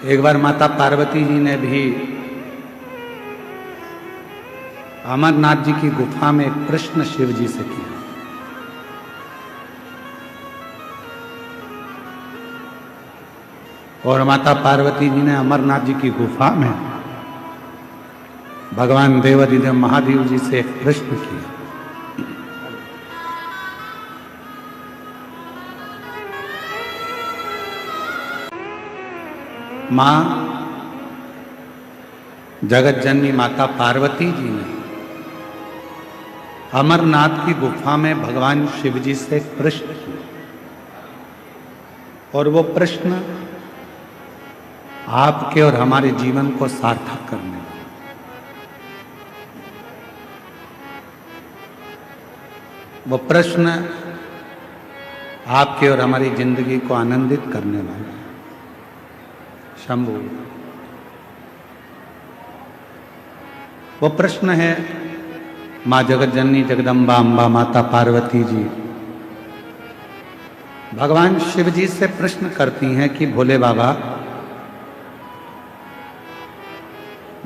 एक बार माता पार्वती जी ने भी अमरनाथ जी की गुफा में एक प्रश्न शिव जी से किया। और माता पार्वती जी ने अमरनाथ जी की गुफा में भगवान देवाधिदेव महादेव जी से एक प्रश्न किया। मां जगत जननी माता पार्वती जी ने अमरनाथ की गुफा में भगवान शिव जी से एक प्रश्न किया और वो प्रश्न आपके और हमारे जीवन को सार्थक करने वाला। वो प्रश्न आपके और हमारी जिंदगी को आनंदित करने वाला है। शंभु, वो प्रश्न है मां जगत जननी जगदम्बा अम्बा माता पार्वती जी भगवान शिव जी से प्रश्न करती हैं कि भोले बाबा,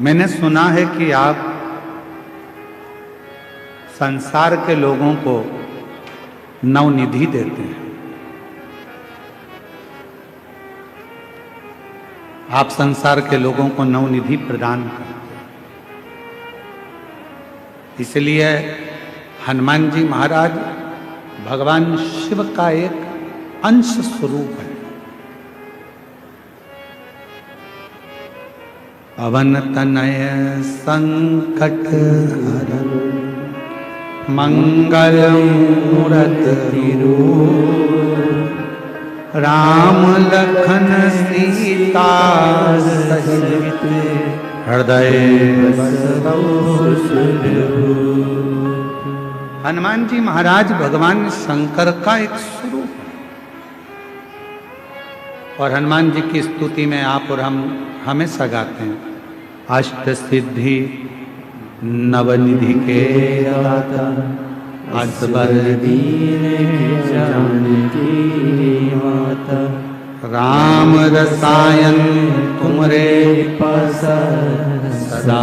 मैंने सुना है कि आप संसार के लोगों को नवनिधि देते हैं। आप संसार के लोगों को नवनिधि प्रदान करते हैं। इसलिए हनुमान जी महाराज भगवान शिव का एक अंश स्वरूप है। पवन तनय संकट हरन मंगल मूर्ति राम लखन सीता सहित हृदय हनुमान जी महाराज भगवान शंकर का एक स्वरूप है। और हनुमान जी की स्तुति में आप और हम हमेशा गाते हैं, अष्ट सिद्धि नवनिधि के दाता असबर दीन जानकी माता राम रसायन तुमरे पास सदा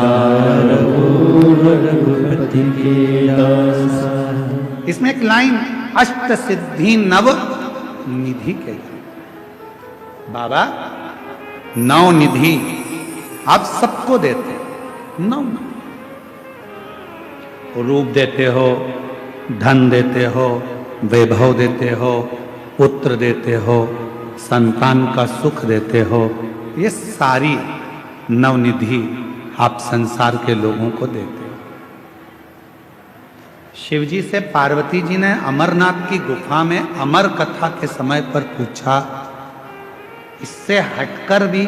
रघुपति के दासा। इसमें एक लाइन अष्ट सिद्धि नव निधि के बाबा नौ निधि आप सबको देते हैं। नौ रूप देते हो, धन देते हो, वैभव देते हो, पुत्र देते हो, संतान का सुख देते हो। ये सारी नवनिधि आप संसार के लोगों को देते हो। शिव जी से पार्वती जी ने अमरनाथ की गुफा में अमर कथा के समय पर पूछा, इससे हटकर भी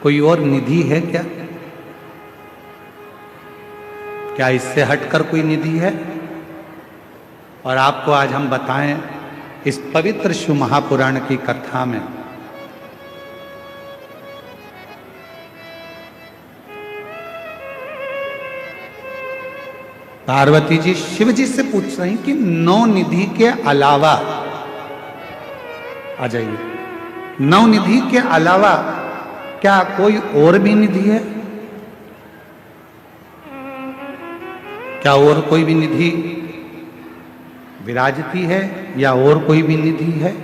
कोई और निधि है क्या? क्या इससे हटकर कोई निधि है? और आपको आज हम बताएं इस पवित्र शिव महापुराण की कथा में पार्वती जी शिव जी से पूछ रही कि नौ निधि के अलावा, आ जाइए, नौ निधि के अलावा क्या कोई और भी निधि है? क्या और कोई भी निधि विराजती है या और कोई भी निधि है?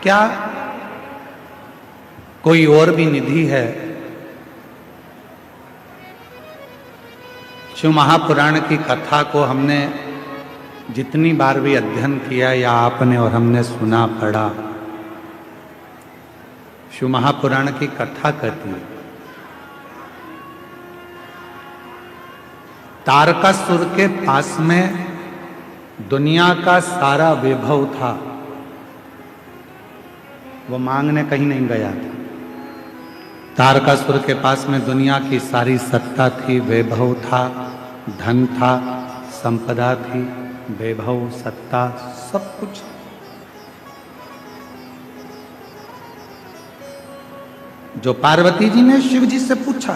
क्या कोई और भी निधि है? शिव महापुराण की कथा को हमने जितनी बार भी अध्ययन किया या आपने और हमने सुना पढ़ा, शिव महापुराण की कथा कहती है तारकासुर के पास में दुनिया का सारा वैभव था, वो मांगने कहीं नहीं गया था। तारकासुर के पास में दुनिया की सारी सत्ता थी, वैभव था, धन था, संपदा थी, वैभव, सत्ता, सब कुछ। जो पार्वती जी ने शिव जी से पूछा,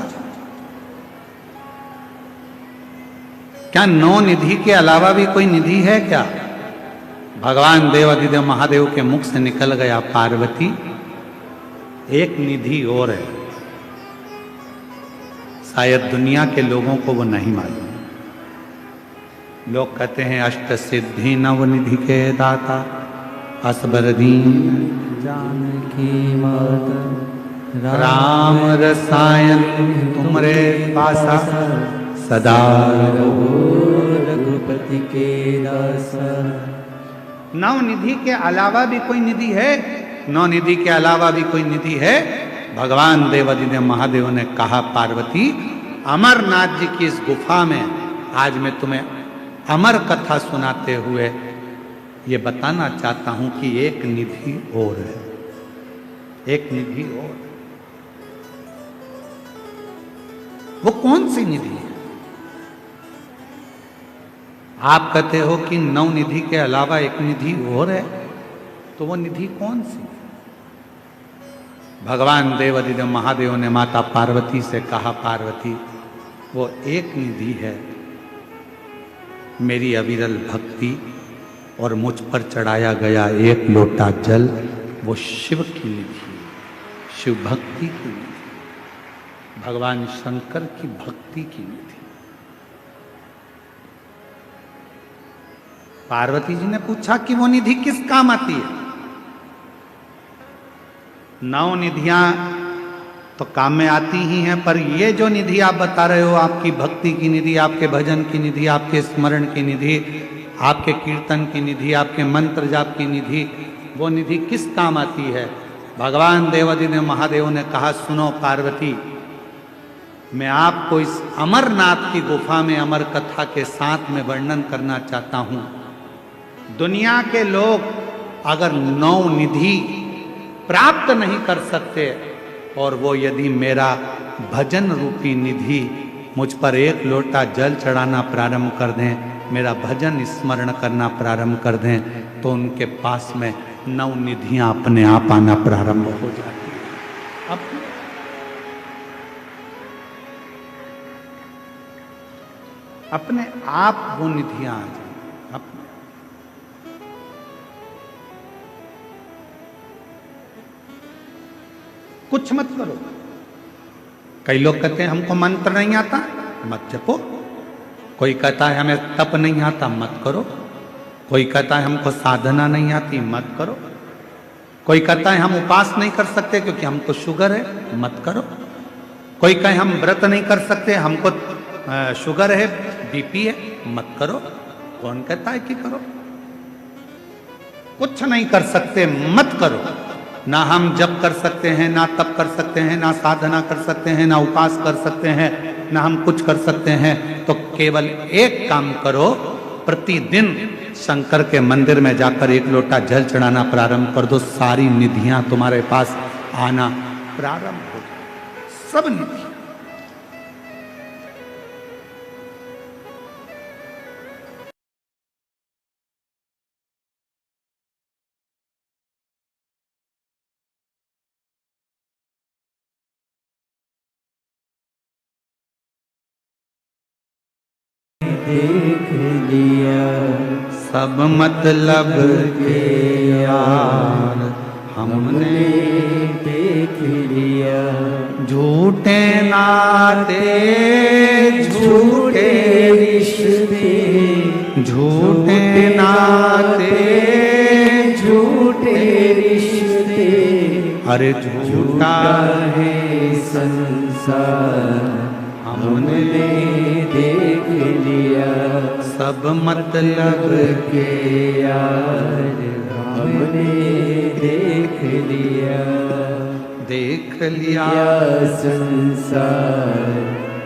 क्या 9 निधि के अलावा भी कोई निधि है क्या? भगवान देवाधिदेव महादेव के मुख से निकल गया, पार्वती एक निधि और है, शायद दुनिया के लोगों को वो नहीं मालूम। लोग कहते हैं अष्ट सिद्धि नव निधि के दाता, असबर दीन जानकी माता, राम रसायन तुमरे पासा, सदा रघुपति के दासा। 9 निधि के अलावा भी कोई निधि है? 9 निधि के अलावा भी कोई निधि है? भगवान देवाधिदेव महादेव ने कहा, पार्वती अमरनाथ जी की इस गुफा में आज मैं तुम्हें अमर कथा सुनाते हुए ये बताना चाहता हूं कि एक निधि और है, एक निधि और। वो कौन सी निधि है? आप कहते हो कि 9 निधि के अलावा एक निधि और है, तो वो निधि कौन सी? भगवान देवाधिदेव महादेव ने माता पार्वती से कहा, पार्वती वो एक निधि है, मेरी अविरल भक्ति और मुझ पर चढ़ाया गया एक लोटा जल, वो शिव की निधि, शिव भक्ति की निधि, भगवान शंकर की भक्ति की निधि। पार्वती जी ने पूछा कि वो निधि किस काम आती है? 9 निधियां तो काम में आती ही हैं, पर ये जो निधि आप बता रहे हो, आपकी भक्ति की निधि, आपके भजन की निधि, आपके स्मरण की निधि, आपके कीर्तन की निधि, आपके मंत्र जाप की निधि, वो निधि किस काम आती है? भगवान देवाधिदेव महादेव ने कहा, सुनो पार्वती, मैं आपको इस अमरनाथ की गुफा में अमर कथा के साथ में वर्णन करना चाहता हूं। दुनिया के लोग अगर 9 निधि प्राप्त नहीं कर सकते, और वो यदि मेरा भजन रूपी निधि मुझ पर एक लोटा जल चढ़ाना प्रारंभ कर दें, मेरा भजन स्मरण करना प्रारंभ कर दें, तो उनके पास में 9 निधियां अपने आप आना प्रारंभ हो जाती हैं। अपने आप वो निधियां आ जाए। कुछ मत करो। कई लोग कहते हैं हमको मंत्र नहीं आता, मत जपो। कोई कहता है हमें तप नहीं आता, मत करो। कोई कहता है हमको साधना नहीं आती, मत करो। कोई कहता है हम उपास नहीं कर सकते क्योंकि हमको शुगर है, मत करो। कोई कहे हम व्रत नहीं कर सकते, हमको शुगर है, बीपी है, मत करो। कौन कहता है कि करो? कुछ नहीं कर सकते, मत करो। ना हम जप कर सकते हैं, ना तप कर सकते हैं, ना साधना कर सकते हैं, ना उपास कर सकते हैं, ना हम कुछ कर सकते हैं। तो केवल एक काम करो, प्रतिदिन शंकर के मंदिर में जाकर एक लोटा जल चढ़ाना प्रारंभ कर दो, सारी निधियां तुम्हारे पास आना प्रारंभ हो जाए, सब निधियां। देख लिया सब मतलब के यार हमने देख लिया, झूठे नाते झूठे रिश्ते, झूठे नाते झूठे रिश्ते, अरे झूठा है संसार हमने देख लिया, सब मतलब के यार हमने देख लिया, देख लिया संसार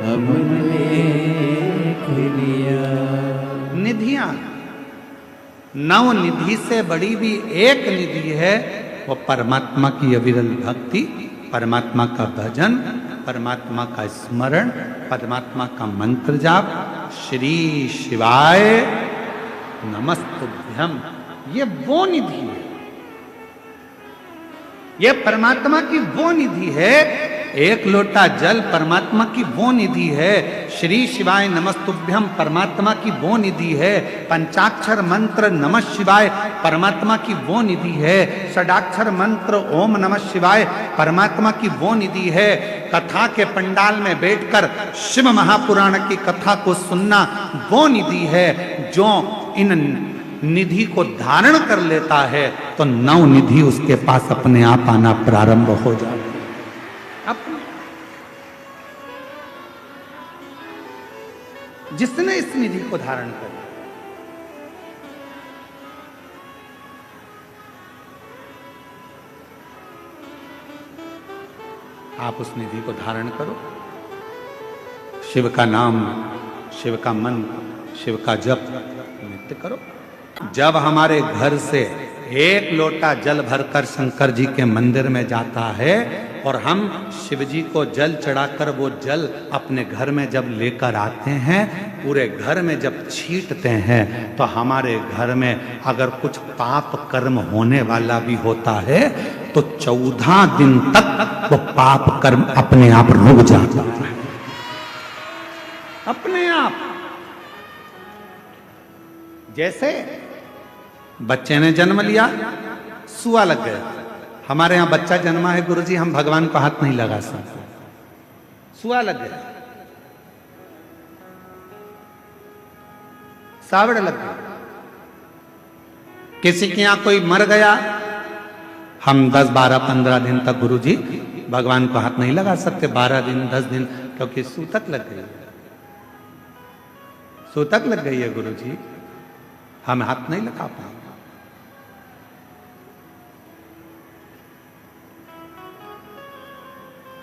हमने देख लिया। निधियां, 9 निधि से बड़ी भी एक निधि है, वो परमात्मा की अविरल भक्ति परमात्मा का भजन, परमात्मा का स्मरण, परमात्मा का मंत्र जाप, श्री शिवाय नमस्तुभ्यम, ये वो निधि है, ये परमात्मा की वो निधि है। एक लोटा जल परमात्मा की वो निधि है। श्री शिवाय नमस्तुभ्यम परमात्मा की वो निधि है। पंचाक्षर मंत्र नमः शिवाय परमात्मा की वो निधि है। षडाक्षर मंत्र ओम नमः शिवाय परमात्मा की वो निधि है। कथा के पंडाल में बैठकर शिव महापुराण की कथा को सुनना वो निधि है। जो इन निधि को धारण कर लेता है तो नव निधि उसके पास अपने आप आना प्रारंभ हो जाती है। अपने जिसने इस निधि को धारण कर लिया, आप उस निधि को धारण करो। शिव का नाम, शिव का मंत्र, शिव का जप नित्य करो। जब हमारे घर से एक लोटा जल भरकर शंकर जी के मंदिर में जाता है और हम शिव जी को जल चढ़ाकर वो जल अपने घर में जब लेकर आते हैं, पूरे घर में जब छींटते हैं, तो हमारे घर में अगर कुछ पाप कर्म होने वाला भी होता है तो 14 दिन तक वो पाप कर्म अपने आप रुक जाता है, अपने आप। जैसे बच्चे ने जन्म लिया, सुआ लग गया। हमारे यहां बच्चा जन्मा है गुरुजी, हम भगवान को हाथ नहीं लगा सकते, सुआ लग गया, सावड़ लग गया। किसी के यहां कोई मर गया, हम 10, 12, 15 दिन तक गुरुजी भगवान को हाथ नहीं लगा सकते। 12 दिन, 10 दिन, क्योंकि सूतक लग गई है, सूतक लग गई है गुरुजी, हम हाथ नहीं लगा पाएंगे।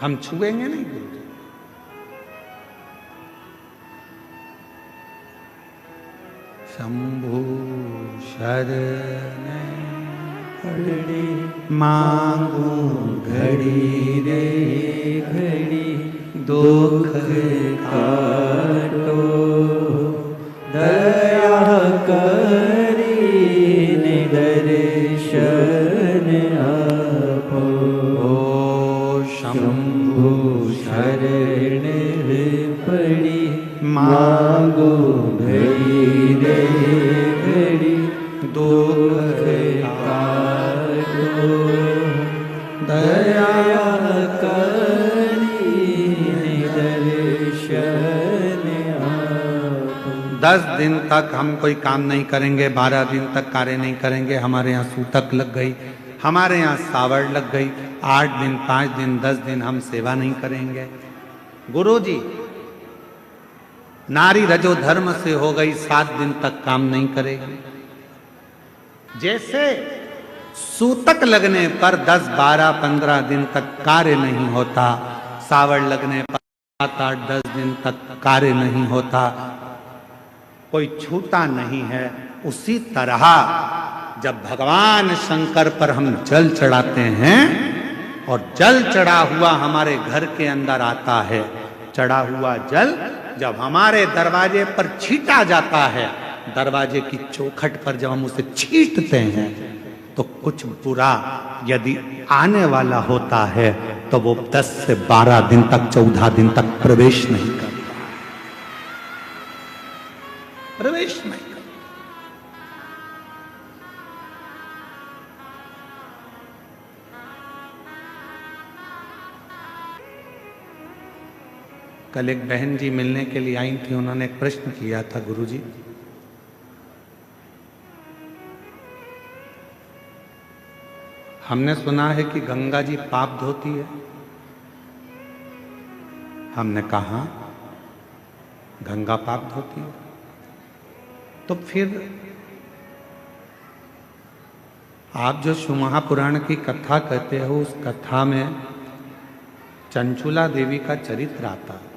हम छुएंगे नहीं गुरु जी। शंभु शरण घड़ी मांगू घड़ी रे घड़ी दुख काटो, दया करी दर्शन आपो। शंभु शरण पड़ी मांगो घड़ी रे घड़ी दुख काटो, दया करी दर्शन आपो। 10 दिन तक हम कोई काम नहीं करेंगे, 12 दिन तक कार्य नहीं करेंगे, हमारे यहाँ सूतक लग गई, हमारे यहाँ सावड़ लग गई। 8 दिन, 5 दिन, 10 दिन हम सेवा नहीं करेंगे। गुरुजी नारी रजो धर्म से हो गई, 7 दिन तक काम नहीं करेगी। जैसे सूतक लगने पर 10, 12, 15 दिन तक कार्य नहीं होता, सावड़ लगने पर 7, 8, 10 दिन तक कार्य नहीं होता, कोई छूता नहीं है, उसी तरह जब भगवान शंकर पर हम जल चढ़ाते हैं और जल चढ़ा हुआ हमारे घर के अंदर आता है, चढ़ा हुआ जल जब हमारे दरवाजे पर छीटा जाता है, दरवाजे की चौखट पर जब हम उसे छींटते हैं, तो कुछ बुरा यदि आने वाला होता है तो वो 10 से 12 दिन तक, 14 दिन तक प्रवेश नहीं करता, प्रवेश नहीं करता। कल एक बहन जी मिलने के लिए आई थी, उन्होंने एक प्रश्न किया था, गुरुजी हमने सुना है कि गंगा जी पाप धोती है। हमने कहा गंगा पाप धोती है, तो फिर आप जो शिव महापुराण की कथा कहते हो, उस कथा में चंचुला देवी का चरित्र आता है।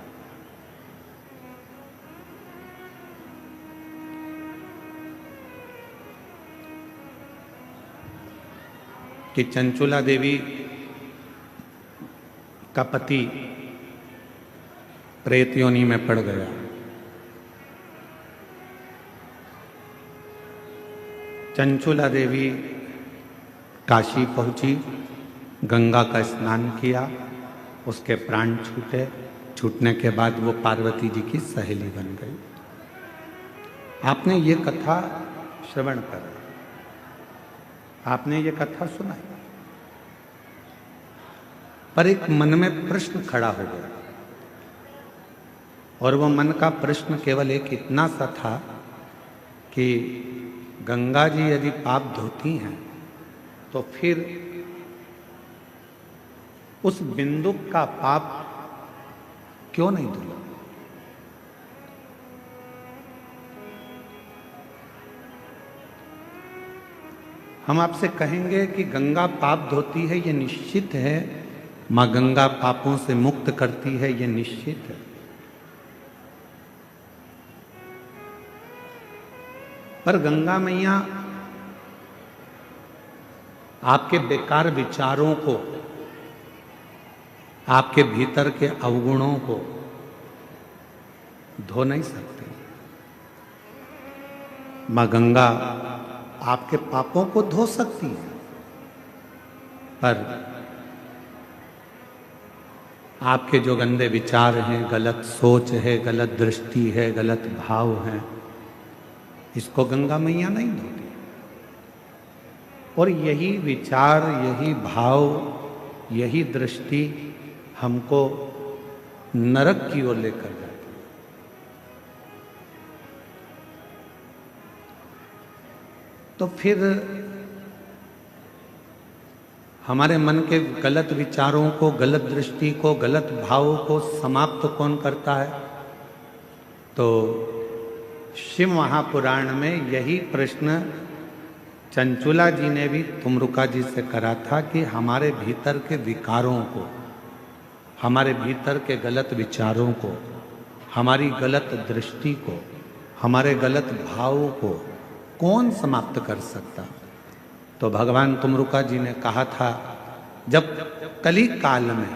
कि चंचुला देवी का पति प्रेत योनि में पड़ गया। चंचुला देवी काशी पहुंची, गंगा का स्नान किया, उसके प्राण छूटे। छूटने के बाद वो पार्वती जी की सहेली बन गई। आपने ये कथा श्रवण करा, आपने ये कथा सुनाई, पर एक मन में प्रश्न खड़ा हो गया। और वो मन का प्रश्न केवल एक इतना सा था कि गंगा जी यदि पाप धोती हैं तो फिर उस बिंदु का पाप क्यों नहीं धुला? हम आपसे कहेंगे कि गंगा पाप धोती है, ये निश्चित है। मां गंगा पापों से मुक्त करती है, ये निश्चित है। पर गंगा मैया आपके बेकार विचारों को, आपके भीतर के अवगुणों को धो नहीं सकती। मां गंगा आपके पापों को धो सकती है, पर आपके जो गंदे विचार हैं, गलत सोच है, गलत दृष्टि है, गलत भाव है, इसको गंगा मैया नहीं धोती। और यही विचार, यही भाव, यही दृष्टि हमको नरक की ओर लेकर जाती है। तो फिर हमारे मन के गलत विचारों को, गलत दृष्टि को, गलत भावों को समाप्त कौन करता है? तो शिव महापुराण में यही प्रश्न चंचुला जी ने भी तुमरुका जी से करा था कि हमारे भीतर के विकारों को, हमारे भीतर के गलत विचारों को, हमारी गलत दृष्टि को, हमारे गलत भावों को कौन समाप्त कर सकता? तो भगवान तुमरुका जी ने कहा था, जब कली काल में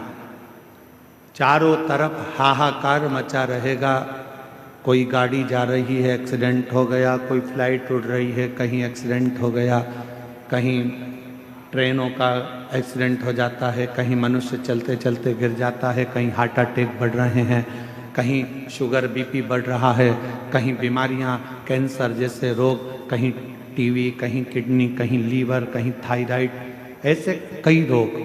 चारों तरफ हाहाकार मचा रहेगा, कोई गाड़ी जा रही है, एक्सीडेंट हो गया, कोई फ्लाइट उड़ रही है, कहीं एक्सीडेंट हो गया, कहीं ट्रेनों का एक्सीडेंट हो जाता है, कहीं मनुष्य चलते चलते गिर जाता है, कहीं हार्ट अटैक बढ़ रहे हैं, कहीं शुगर बीपी बढ़ रहा है, कहीं बीमारियां, कैंसर जैसे रोग, कहीं टीवी, कहीं किडनी, कहीं लीवर, कहीं थायराइड, ऐसे कई रोग,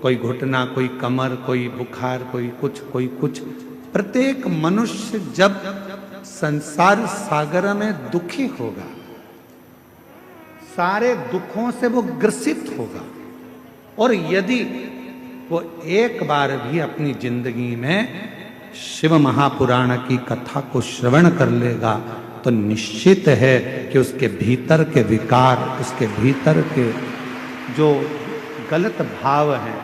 कोई घुटना, कोई कमर, कोई बुखार, कोई कुछ। प्रत्येक मनुष्य जब संसार सागर में दुखी होगा, सारे दुखों से वो ग्रसित होगा, और यदि वो एक बार भी अपनी जिंदगी में शिव महापुराण की कथा को श्रवण कर लेगा तो निश्चित है कि उसके भीतर के विकार, उसके भीतर के जो गलत भाव हैं,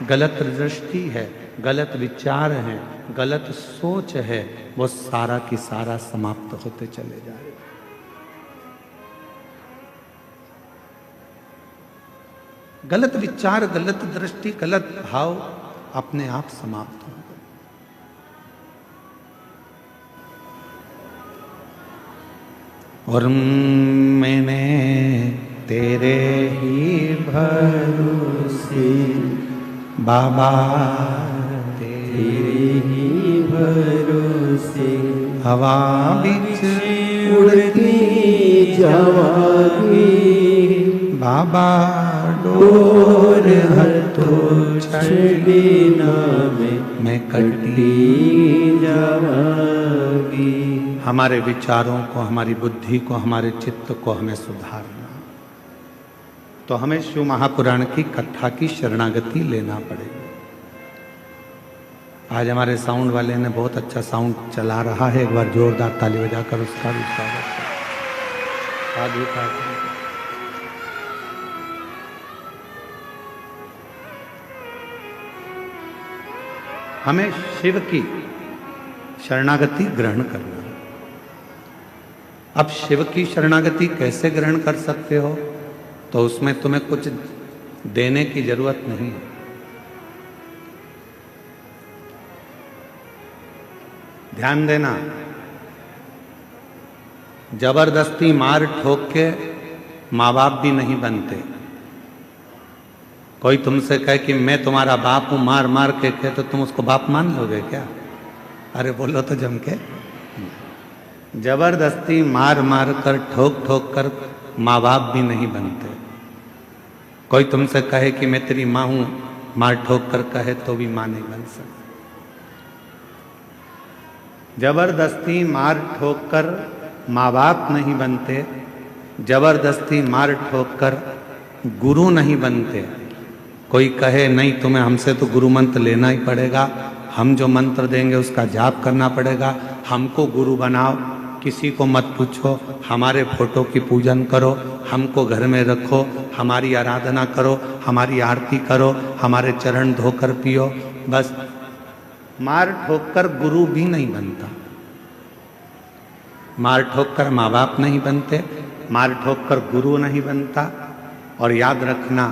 गलत दृष्टि है, गलत विचार हैं, गलत सोच है, वो सारा की सारा समाप्त होते चले जाए। गलत विचार, गलत दृष्टि, गलत भाव अपने आप समाप्त होंगे। और मैंने तेरे ही भरोसे बाबा, तेरे ही भरोसे हवा बिच उड़ती जावागी, बाबा डोर हथों छड़ीना में मैं कटी जावागी। हमारे विचारों को, हमारी बुद्धि को, हमारे चित्त को हमें सुधारना, तो हमें शिव महापुराण की कथा की शरणागति लेना पड़ेगी। आज हमारे साउंड वाले ने बहुत अच्छा साउंड चला रहा है, एक बार जोरदार ताली बजाकर उसका भी स्वागत करें। आगे का हमें शिव की शरणागति ग्रहण करना। अब शिव की शरणागति कैसे ग्रहण कर सकते हो? तो उसमें तुम्हें कुछ देने की जरूरत नहीं है। ध्यान देना, जबरदस्ती मार ठोक के माँ बाप भी नहीं बनते। कोई तुमसे कहे कि मैं तुम्हारा बाप हूं, मार मार के कहे तो तुम उसको बाप मान लोगे क्या? अरे बोलो तो जम के। जबरदस्ती मार मार कर ठोक ठोक कर माँ बाप भी नहीं बनते। कोई तुमसे कहे कि मैं तेरी माँ हूं, मार ठोक कर कहे तो भी माँ नहीं बन सकती। जबरदस्ती मार ठोक कर माँ बाप नहीं बनते, जबरदस्ती मार ठोक कर गुरु नहीं बनते। कोई कहे नहीं तुम्हें हमसे तो गुरु मंत्र लेना ही पड़ेगा, हम जो मंत्र देंगे उसका जाप करना पड़ेगा, हमको गुरु बनाओ, किसी को मत पूछो, हमारे फोटो की पूजन करो, हमको घर में रखो, हमारी आराधना करो, हमारी आरती करो, हमारे चरण धोकर पियो। बस मार ठोक कर गुरु भी नहीं बनता, मार ठोक कर माँ बाप नहीं बनते, मार ठोक कर गुरु नहीं बनता। और याद रखना,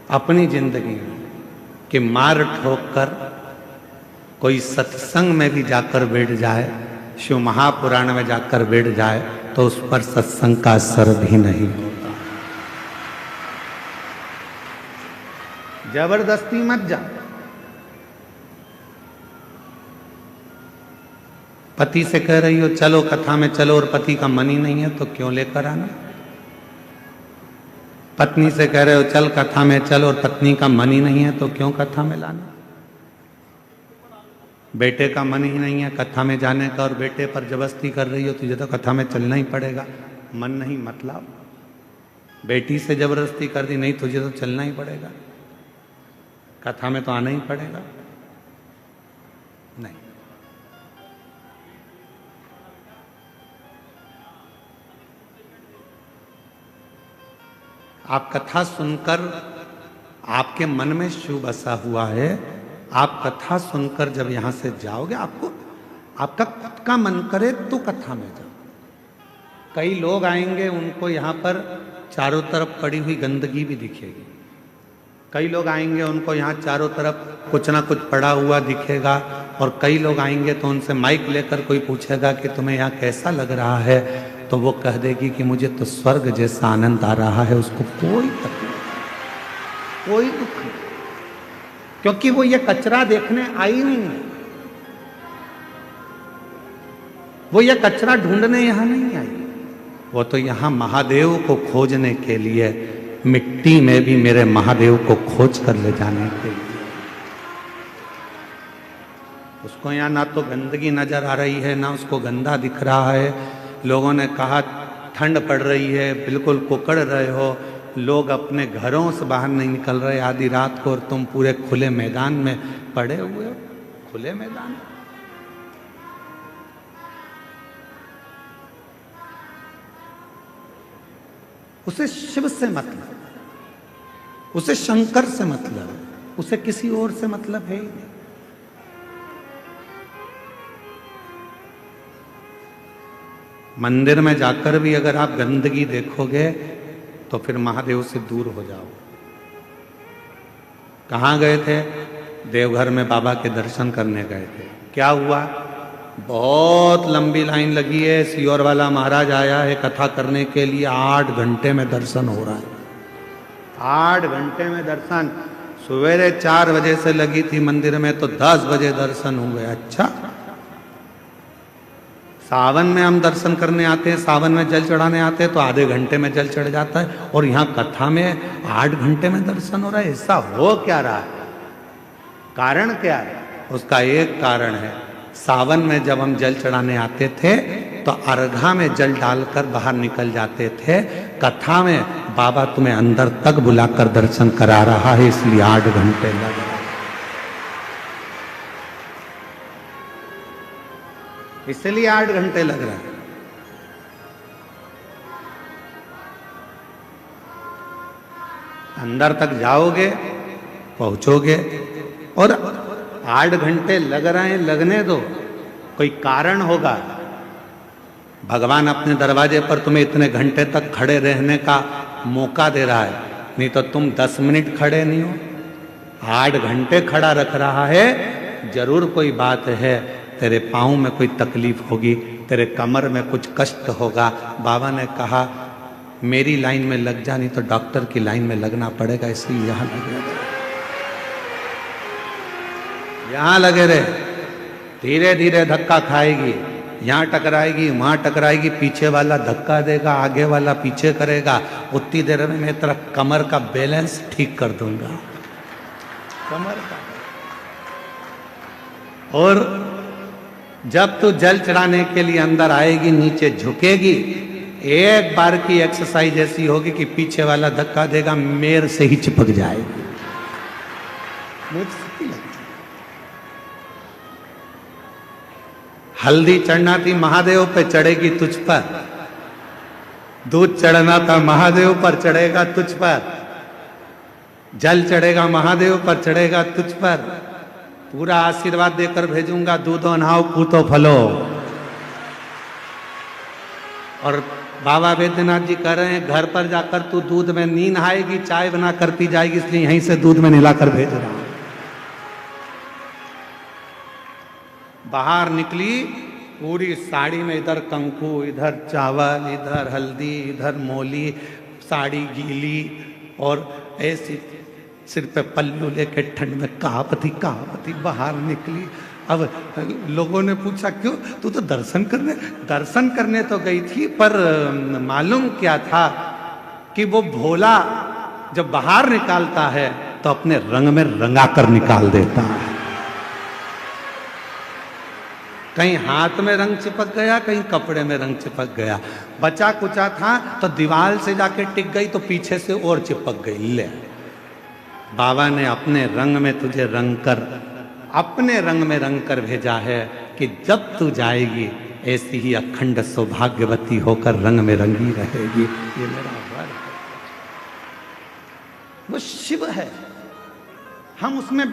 अपनी जिंदगी में कि मार ठोक कर कोई सत्संग में भी जाकर बैठ जाए, शिव महापुराण में जाकर बैठ जाए, तो उस पर सत्संग का असर भी नहीं होता। जबरदस्ती मत जा। पति से कह रही हो चलो कथा में चलो और पति का मन ही नहीं है तो क्यों लेकर आना? पत्नी से कह रहे हो चल कथा में चलो और पत्नी का मन ही नहीं है तो क्यों कथा में लाना? बेटे का मन ही नहीं है कथा में जाने का और बेटे पर जबरदस्ती कर रही हो, तुझे तो कथा में चलना ही पड़ेगा, मन नहीं मतलब। बेटी से जबरदस्ती कर दी, नहीं तुझे तो चलना ही पड़ेगा, कथा में तो आना ही पड़ेगा। नहीं, आप कथा सुनकर, आपके मन में शिव बसा हुआ है, आप कथा सुनकर जब यहां से जाओगे, आपको आपका खुद का मन करे तो कथा में जाओ। कई लोग आएंगे, उनको यहां पर चारों तरफ पड़ी हुई गंदगी भी दिखेगी। कई लोग आएंगे, उनको यहाँ चारों तरफ कुछ ना कुछ पड़ा हुआ दिखेगा। और कई लोग आएंगे तो उनसे माइक लेकर कोई पूछेगा कि तुम्हें यहाँ कैसा लग रहा है, तो वो कह देगी कि मुझे तो स्वर्ग जैसा आनंद आ रहा है। उसको कोई तकलीफ, कोई दुख नहीं, क्योंकि वो ये कचरा देखने आई नहीं है, वो ये कचरा ढूंढने यहां नहीं आई, वो तो यहां महादेव को खोजने के लिए, मिट्टी में भी मेरे महादेव को खोज कर ले जाने के लिए। उसको यहाँ ना तो गंदगी नजर आ रही है, ना उसको गंदा दिख रहा है। लोगों ने कहा ठंड पड़ रही है, बिल्कुल कुकड़ रहे हो, लोग अपने घरों से बाहर नहीं निकल रहे आधी रात को, और तुम पूरे खुले मैदान में पड़े हुए हो। खुले मैदान, उसे शिव से मतलब, उसे शंकर से मतलब, उसे किसी और से मतलब है ही नहीं। मंदिर में जाकर भी अगर आप गंदगी देखोगे तो फिर महादेव से दूर हो जाओ। कहाँ गए थे? देवघर में बाबा के दर्शन करने गए थे। क्या हुआ? बहुत लंबी लाइन लगी है, सियोर वाला महाराज आया है कथा करने के लिए, 8 घंटे में दर्शन हो रहा है। 8 घंटे में दर्शन। सवेरे 4 बजे से लगी थी मंदिर में तो 10 बजे दर्शन हुए। अच्छा, सावन में हम दर्शन करने आते हैं, सावन में जल चढ़ाने आते हैं तो आधे घंटे में जल चढ़ जाता है, और यहाँ कथा में 8 घंटे में दर्शन हो रहा है। ऐसा हो क्या रहा है? कारण क्या है? उसका एक कारण है, सावन में जब हम जल चढ़ाने आते थे तो अर्घा में जल डालकर बाहर निकल जाते थे। कथा में बाबा तुम्हें अंदर तक बुलाकर दर्शन करा रहा है, इसलिए 8 घंटे लग रहा है। इसलिए 8 घंटे लग रहा है। अंदर तक जाओगे, पहुंचोगे, और 8 घंटे लग रहे हैं, लगने दो, कोई कारण होगा। भगवान अपने दरवाजे पर तुम्हें इतने घंटे तक खड़े रहने का मौका दे रहा है, नहीं तो तुम 10 मिनट खड़े नहीं हो। 8 घंटे खड़ा रख रहा है, जरूर कोई बात है, तेरे पाँव में कोई तकलीफ होगी, तेरे कमर में कुछ कष्ट होगा। बाबा ने कहा मेरी लाइन में लग जा, नहीं तो डॉक्टर की लाइन में लगना पड़ेगा, इसलिए यहां लगे रहे, यहां लगे रहे। धीरे धीरे धक्का खाएगी, यहां टकराएगी, वहां टकराएगी, पीछे वाला धक्का देगा, आगे वाला पीछे करेगा। उतनी देर में मैं तेरा कमर का बैलेंस ठीक कर दूंगा, कमर का। और जब तू जल चढ़ाने के लिए अंदर आएगी, नीचे झुकेगी, एक बार की एक्सरसाइज ऐसी होगी कि पीछे वाला धक्का देगा, मेर से ही चिपक जाएगी। मुझसे लगती हल्दी चढ़ना थी महादेव पे, चढ़ेगी तुझ पर। दूध चढ़ना था महादेव पर, चढ़ेगा तुझ पर। जल चढ़ेगा महादेव पर, चढ़ेगा तुझ पर। पूरा आशीर्वाद देकर भेजूंगा, दूधो नहाओ पूतो फलो। और बाबा वैद्यनाथ जी कह रहे हैं घर पर जाकर तू दूध में नहीं नहाएगी, चाय बना कर पी जाएगी, इसलिए यहीं से दूध में नहलाकर भेज रहा हूं। बाहर निकली पूरी साड़ी में, इधर कंकु, इधर चावल, इधर हल्दी, इधर मोली, साड़ी गीली, और ऐसी सिर पे पल्लू लेके ठंड में कांपती कांपती बाहर निकली। अब लोगों ने पूछा क्यों, तू तो दर्शन करने तो गई थी, पर मालूम क्या था कि वो भोला जब बाहर निकालता है तो अपने रंग में रंगा कर निकाल देता है। कहीं हाथ में रंग चिपक गया, कहीं कपड़े में रंग चिपक गया। बचा कुचा था तो दीवार से जाके टिक गई, तो पीछे से और चिपक गई। ले बाबा ने अपने रंग में तुझे रंग कर, अपने रंग में रंग कर भेजा है कि जब तू जाएगी ऐसी ही अखंड सौभाग्यवती होकर रंग में रंगी रहेगी। ये मेरा वर है, वो शिव है। हम उसमें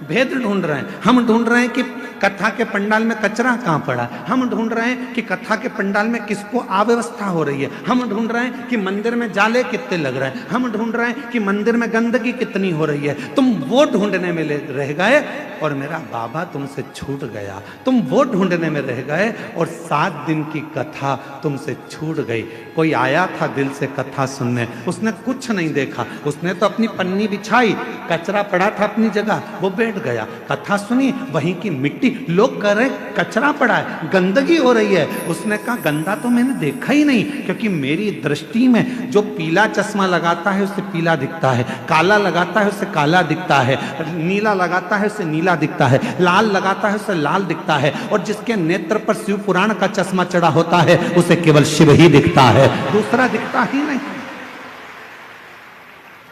भेद ढूंढ रहे हैं। हम ढूंढ रहे हैं कि कथा के पंडाल में कचरा कहां पड़ा, हम ढूंढ रहे हैं कि कथा के पंडाल में किसको अव्यवस्था हो रही है, हम ढूंढ रहे हैं कि मंदिर में जाले कितने लग रहे हैं, हम ढूंढ रहे हैं कि मंदिर में गंदगी कितनी हो रही है। तुम वो ढूंढने में रह गए और मेरा बाबा तुमसे छूट गया। तुम वो ढूंढने में रह गए और 7 दिन की कथा तुमसे छूट गई। कोई आया था दिल से कथा सुनने, उसने कुछ नहीं देखा, उसने तो अपनी पन्नी बिछाई, कचरा पड़ा था अपनी जगह, वो बैठ गया। कथा सुनी, वहीं की मिट्टी, लोग कह रहे कचरा पड़ा है, गंदगी हो रही है। उसने कहा गंदा तो मैंने देखा ही नहीं, क्योंकि मेरी दृष्टि में जो पीला चश्मा लगाता है उसे पीला दिखता है, काला लगाता है उसे काला दिखता है, नीला लगाता है उसे नीला दिखता है, लाल लगाता है उसे लाल दिखता है, और जिसके नेत्र पर शिव पुराण का चश्मा चढ़ा होता है उसे केवल शिव ही दिखता है, दूसरा दिखता ही नहीं।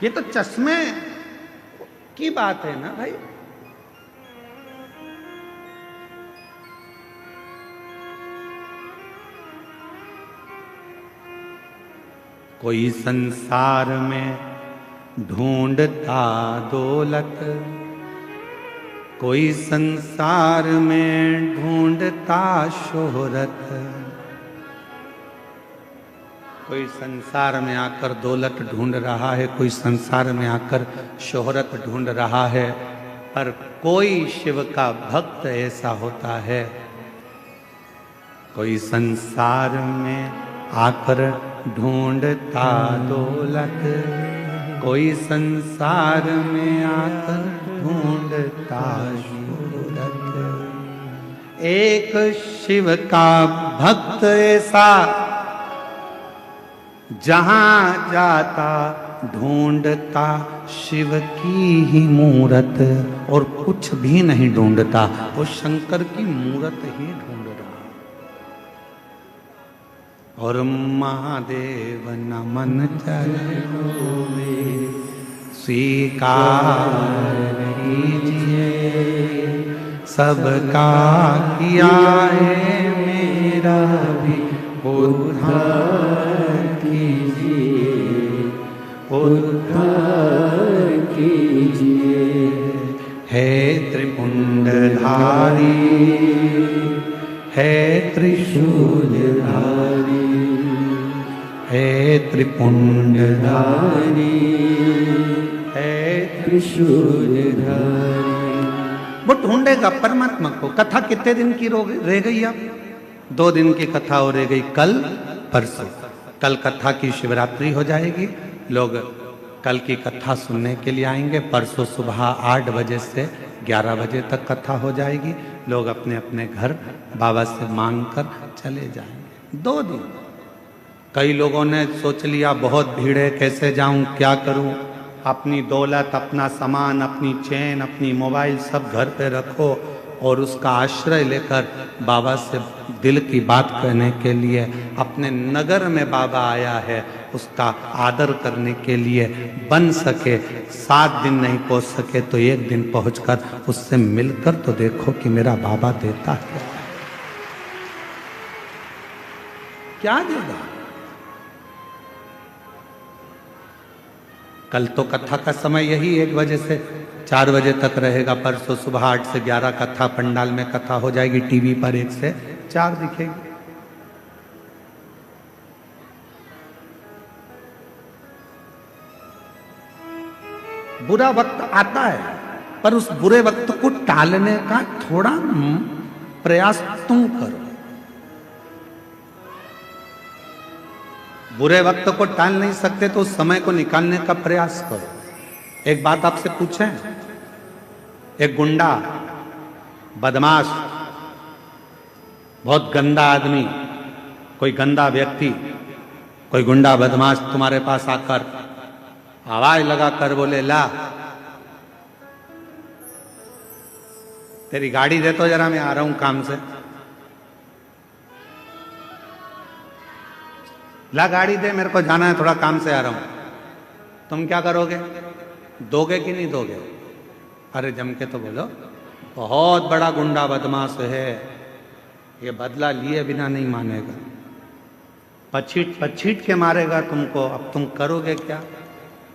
ये तो चश्मे की बात है ना भाई। कोई संसार में ढूंढता दौलत, कोई संसार में ढूंढता शोहरत। कोई संसार में आकर दौलत ढूंढ रहा है, कोई संसार में आकर शोहरत ढूंढ रहा है, पर कोई शिव का भक्त ऐसा होता है, कोई संसार में आकर ढूंढता दौलत, कोई संसार में आकर ढूंढता शोहरत। एक शिव का भक्त ऐसा जहां जाता ढूंढता शिव की ही मूरत, और कुछ भी नहीं ढूंढता, वो शंकर की मूरत ही ढूंढ रहा। और महादेव नमन चरणों में स्वीकार कीजिए, सबका किया है मेरा भी उद्धार कीजिए, उद्धार कीजिए। है त्रिपुंडधारी, है त्रिशूलधारी, है त्रिपुंडधारी, है त्रिशूलधारी। वो ढूंढेगा परमात्मा को। कथा कितने दिन की रह गई? अब 2 दिन की कथा और रह गई, कल परसों। कल कथा की शिवरात्रि हो जाएगी। लोग कल की कथा सुनने के लिए आएंगे। परसों सुबह 8 बजे से 11 बजे तक कथा हो जाएगी। लोग अपने अपने घर बाबा से मांग कर चले जाएंगे। 2 दिन। कई लोगों ने सोच लिया बहुत भीड़ है, कैसे जाऊं, क्या करूं। अपनी दौलत, अपना सामान, अपनी चेन, अपनी मोबाइल सब घर पे रखो और उसका आश्रय लेकर बाबा से दिल की बात कहने के लिए, अपने नगर में बाबा आया है उसका आदर करने के लिए, बन सके 7 दिन नहीं पहुंच सके तो 1 दिन पहुंचकर उससे मिलकर तो देखो कि मेरा बाबा देता क्या है, क्या देगा। कल तो कथा का समय यही 1 बजे से 4 बजे तक रहेगा। परसों सुबह 8 से 11 कथा पंडाल में कथा हो जाएगी। टीवी पर 1 से 4 दिखेगी। बुरा वक्त आता है पर उस बुरे वक्त को टालने का थोड़ा प्रयास तुम करो। बुरे वक्त को टाल नहीं सकते तो उस समय को निकालने का प्रयास करो। एक बात आपसे पूछें, एक गुंडा, बदमाश, बहुत गंदा आदमी, कोई गंदा व्यक्ति, कोई गुंडा बदमाश तुम्हारे पास आकर आवाज लगाकर बोले, ला तेरी गाड़ी दे तो जरा, मैं आ रहा हूं काम से। ला गाड़ी दे, मेरे को जाना है, थोड़ा काम से आ रहा हूं। तुम क्या करोगे? दोगे कि नहीं दोगे? अरे जम के तो बोलो, बहुत बड़ा गुंडा बदमाश है, ये बदला लिए बिना नहीं मानेगा, पछीट पछीट के मारेगा तुमको। अब तुम करोगे क्या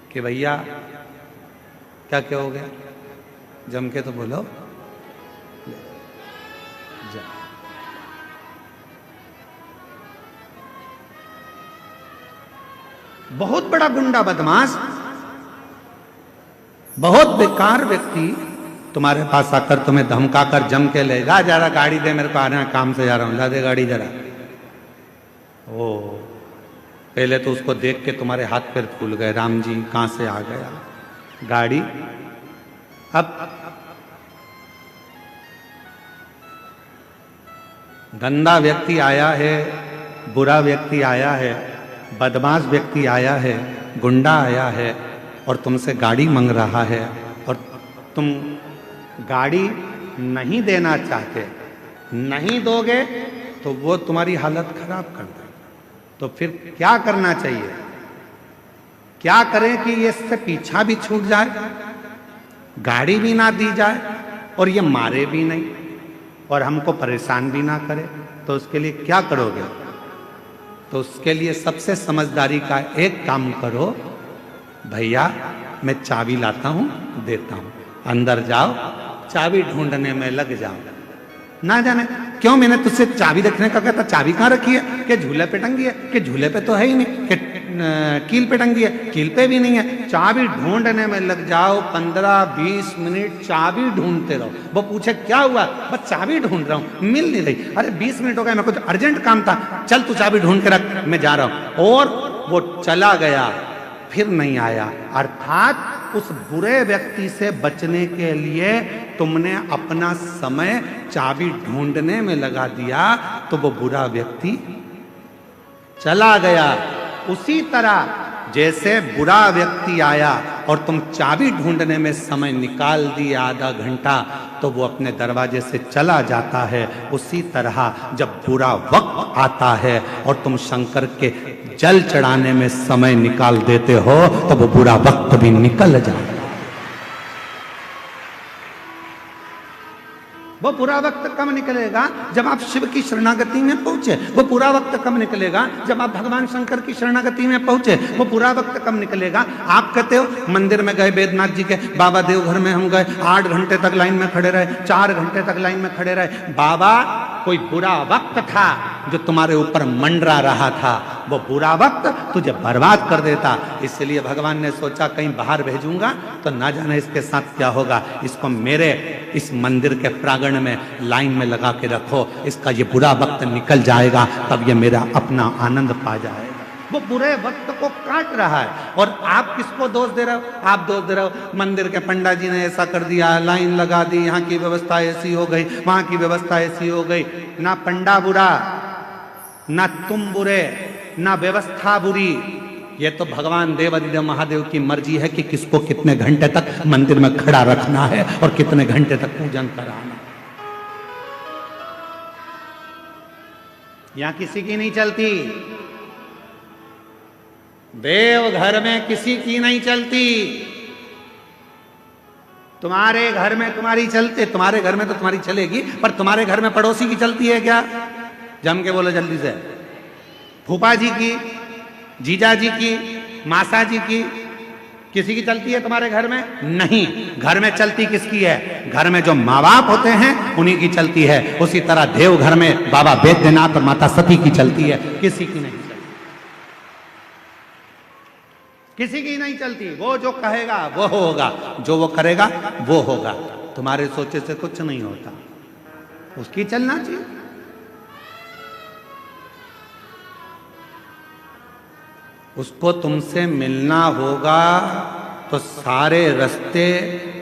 कि भैया क्या कहोगे? जम के तो बोलो, जा। बहुत बड़ा गुंडा बदमाश, बहुत बेकार व्यक्ति तुम्हारे पास आकर तुम्हें धमकाकर जम के ले जा, जरा गाड़ी दे, मेरे को आना है, काम से जा रहा हूं, ला दे गाड़ी जरा। ओ पहले तो उसको देख के तुम्हारे हाथ पैर फूल गए, राम जी कहां से आ गया गाड़ी। अब गंदा व्यक्ति आया है, बुरा व्यक्ति आया है, बदमाश व्यक्ति आया है, गुंडा आया है और तुमसे गाड़ी मांग रहा है और तुम गाड़ी नहीं देना चाहते, नहीं दोगे तो वो तुम्हारी हालत खराब कर देगा। तो फिर क्या करना चाहिए? क्या करें कि ये इससे पीछा भी छूट जाए, गाड़ी भी ना दी जाए और ये मारे भी नहीं और हमको परेशान भी ना करे? तो उसके लिए क्या करोगे? तो उसके लिए सबसे समझदारी का एक काम करो, भैया मैं चाबी लाता हूं, देता हूं, अंदर जाओ, चाबी ढूंढने में लग जाओ। ना जाने क्यों मैंने तुझसे चाबी रखने का कहता, चाबी कहां रखी है? कि झूले पे टंगी है? कि झूले पे तो है ही नहीं। कि कील पे टंगी है? कील पे भी नहीं है। चाबी ढूंढने में लग जाओ, 15-20 मिनट चाबी ढूंढते रहो। वो पूछे क्या हुआ? बस चाबी ढूंढ रहा हूं, मिल नहीं रही। अरे 20 मिनट हो गए, मेरे को तो अर्जेंट काम था, चल तू चाबी ढूंढ के रख, मैं जा रहा हूं। और वो चला गया, फिर नहीं आया। अर्थात उस बुरे व्यक्ति से बचने के लिए तुमने अपना समय चाबी ढूंढने में लगा दिया तो वो बुरा व्यक्ति चला गया। उसी तरह जैसे बुरा व्यक्ति आया और तुम चाबी ढूंढने में समय निकाल दिया आधा घंटा, तो वो अपने दरवाजे से चला जाता है। उसी तरह जब बुरा वक्त आता है और तुम शंकर के जल चढ़ाने में समय निकाल देते हो तो वो बुरा वक्त भी निकल जाता है। वो बुरा वक्त कब निकलेगा? जब आप शिव की शरणागति में पहुंचे। वो बुरा वक्त कब निकलेगा? जब आप भगवान शंकर की शरणागति में पहुंचे। वो बुरा वक्त कब निकलेगा? आप कहते हो मंदिर में गए, बैद्यनाथ जी के, बाबा देवघर में हम गए, 8 घंटे तक लाइन में खड़े रहे, 4 घंटे तक लाइन में खड़े रहे। बाबा, कोई बुरा वक्त था जो तुम्हारे ऊपर मंडरा रहा था, वो बुरा वक्त तुझे बर्बाद कर देता। इसलिए भगवान ने सोचा कहीं बाहर भेजूंगा तो ना जाने इसके साथ क्या होगा, इसको मेरे इस मंदिर के प्रांगण में लाइन में लगा के रखो, इसका ये बुरा वक्त निकल जाएगा, तब ये मेरा अपना आनंद पा जाएगा। वो बुरे वक्त को काट रहा है और आप किसको दोष दे रहे हो? आप दोष दे रहे हो मंदिर के पंडा जी ने ऐसा कर दिया, लाइन लगा दी, यहाँ की व्यवस्था ऐसी हो गई, वहां की व्यवस्था ऐसी हो गई। ना पंडा बुरा, ना तुम बुरे, ना व्यवस्था बुरी, ये तो भगवान देवाधिदेव महादेव की मर्जी है कि किसको कितने घंटे तक मंदिर में खड़ा रखना है और कितने घंटे तक पूजन कराना। यहां किसी की नहीं चलती, देव घर में किसी की नहीं चलती। तुम्हारे घर में तुम्हारी चलते, तुम्हारे घर में तो तुम्हारी चलेगी, पर तुम्हारे घर में पड़ोसी की चलती है क्या? जम के बोलो जल्दी से। फूफा जी की, जीजा जी की, मासा जी की, किसी की चलती है तुम्हारे घर में? नहीं। घर में चलती किसकी है? घर में जो माँ बाप होते हैं उन्हीं की चलती है। उसी तरह देव घर में बाबा वैद्यनाथ और माता सती की चलती है, किसी की नहीं चलती, किसी की नहीं चलती। वो जो कहेगा वो होगा, जो वो करेगा वो होगा। तुम्हारे सोचे से कुछ नहीं होता, उसकी चलना चाहिए। उसको तुमसे मिलना होगा तो सारे रास्ते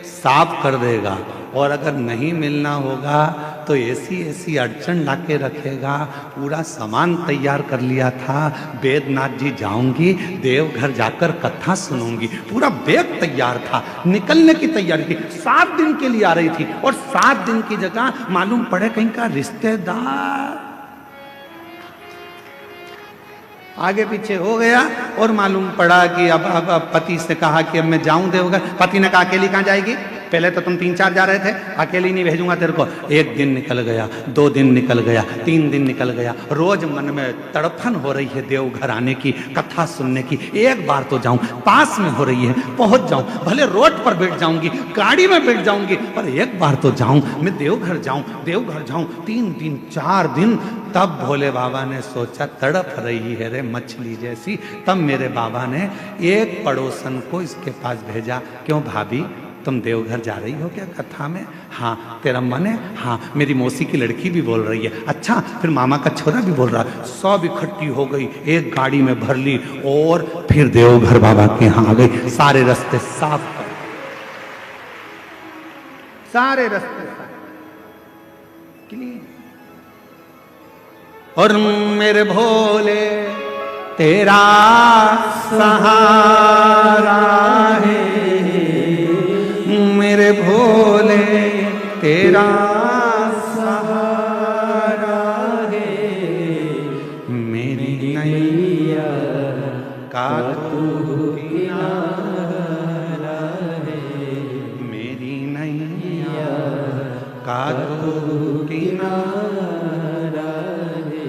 साफ कर देगा, और अगर नहीं मिलना होगा तो ऐसी ऐसी अड़चन लाके रखेगा। पूरा सामान तैयार कर लिया था, वेदनाथ जी जाऊंगी, देवघर जाकर कथा सुनूंगी, पूरा बैग तैयार था, निकलने की तैयारी थी, 7 दिन के लिए आ रही थी, और 7 दिन की जगह मालूम पड़े कहीं का रिश्तेदार आगे पीछे हो गया, और मालूम पड़ा कि अब पति से कहा कि अब मैं जाऊं देवघर। पति ने कहा अकेली कहां जाएगी, पहले तो तुम 3-4 जा रहे थे, अकेली नहीं भेजूंगा तेरे को। 1 दिन निकल गया, 2 दिन निकल गया, 3 दिन निकल गया, रोज मन में तड़फन हो रही है देवघर आने की, कथा सुनने की। एक बार तो जाऊं, पास में हो रही है, पहुंच जाऊं, भले रोड पर बैठ जाऊंगी, गाड़ी में बैठ जाऊंगी, पर एक बार तो जाऊं, मैं देवघर जाऊं, देवघर जाऊं। 3 दिन 4 दिन, तब भोले बाबा ने सोचा तड़प रही है रे मछली जैसी। तब मेरे बाबा ने एक पड़ोसन को इसके पास भेजा, क्यों भाभी तुम देवघर जा रही हो क्या कथा में? हाँ। तेरा मन है? हाँ। मेरी मौसी की लड़की भी बोल रही है। अच्छा, फिर मामा का छोरा भी बोल रहा है। सब इकट्ठी हो गई, एक गाड़ी में भर ली और फिर देवघर बाबा के यहाँ आ गई। सारे रास्ते साफ कर, सारे रास्ते क्लीन। और मेरे भोले तेरा सहारा है, मेरे भोले तेरा सहारा है, मेरी नैया का तू किनारा है, मेरी नैया का तू किनारा है।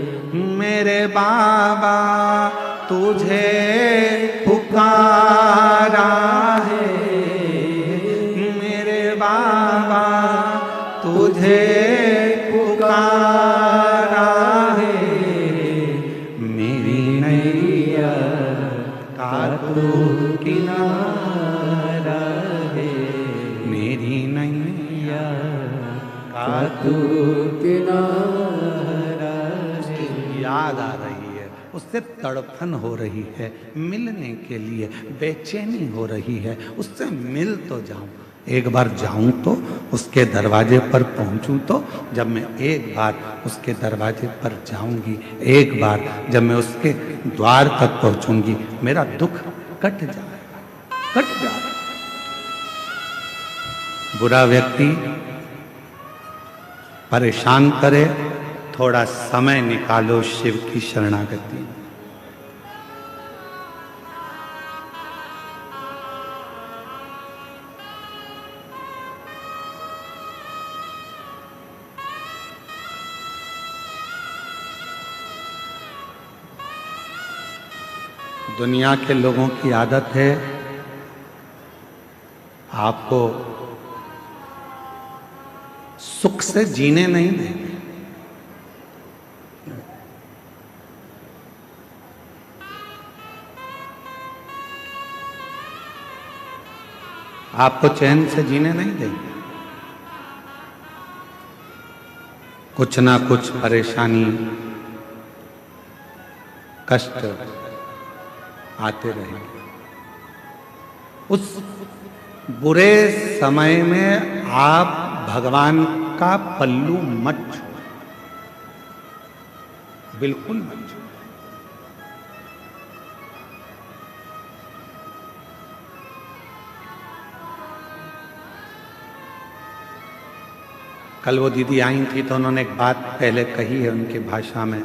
मेरे बाबा तुझे पुकारा है, मेरे बाबा तुझे पुकारा है, मेरी नैया का तू किनारा है, मेरी नैया का तू किनारा है। याद आ रही है, उससे तड़पन हो रही है, मिलने के लिए बेचैनी हो रही है, उससे मिल तो जाऊं। एक बार जाऊं तो उसके दरवाजे पर पहुंचूं तो, जब मैं एक बार उसके दरवाजे पर जाऊंगी, एक बार जब मैं उसके द्वार तक पहुंचूंगी, मेरा दुख कट जाएगा, कट जाएगा। बुरा व्यक्ति परेशान करे, थोड़ा समय निकालो शिव की शरणागति। दुनिया के लोगों की आदत है आपको सुख से जीने नहीं देंगे। आपको चैन से जीने नहीं देंगे। कुछ ना कुछ परेशानी, कष्ट आते रहेंगे। उस बुरे समय में आप भगवान का पल्लू मत छूओ, बिल्कुल मत छूओ। कल वो दीदी आई थी तो उन्होंने एक बात पहले कही है उनकी भाषा में,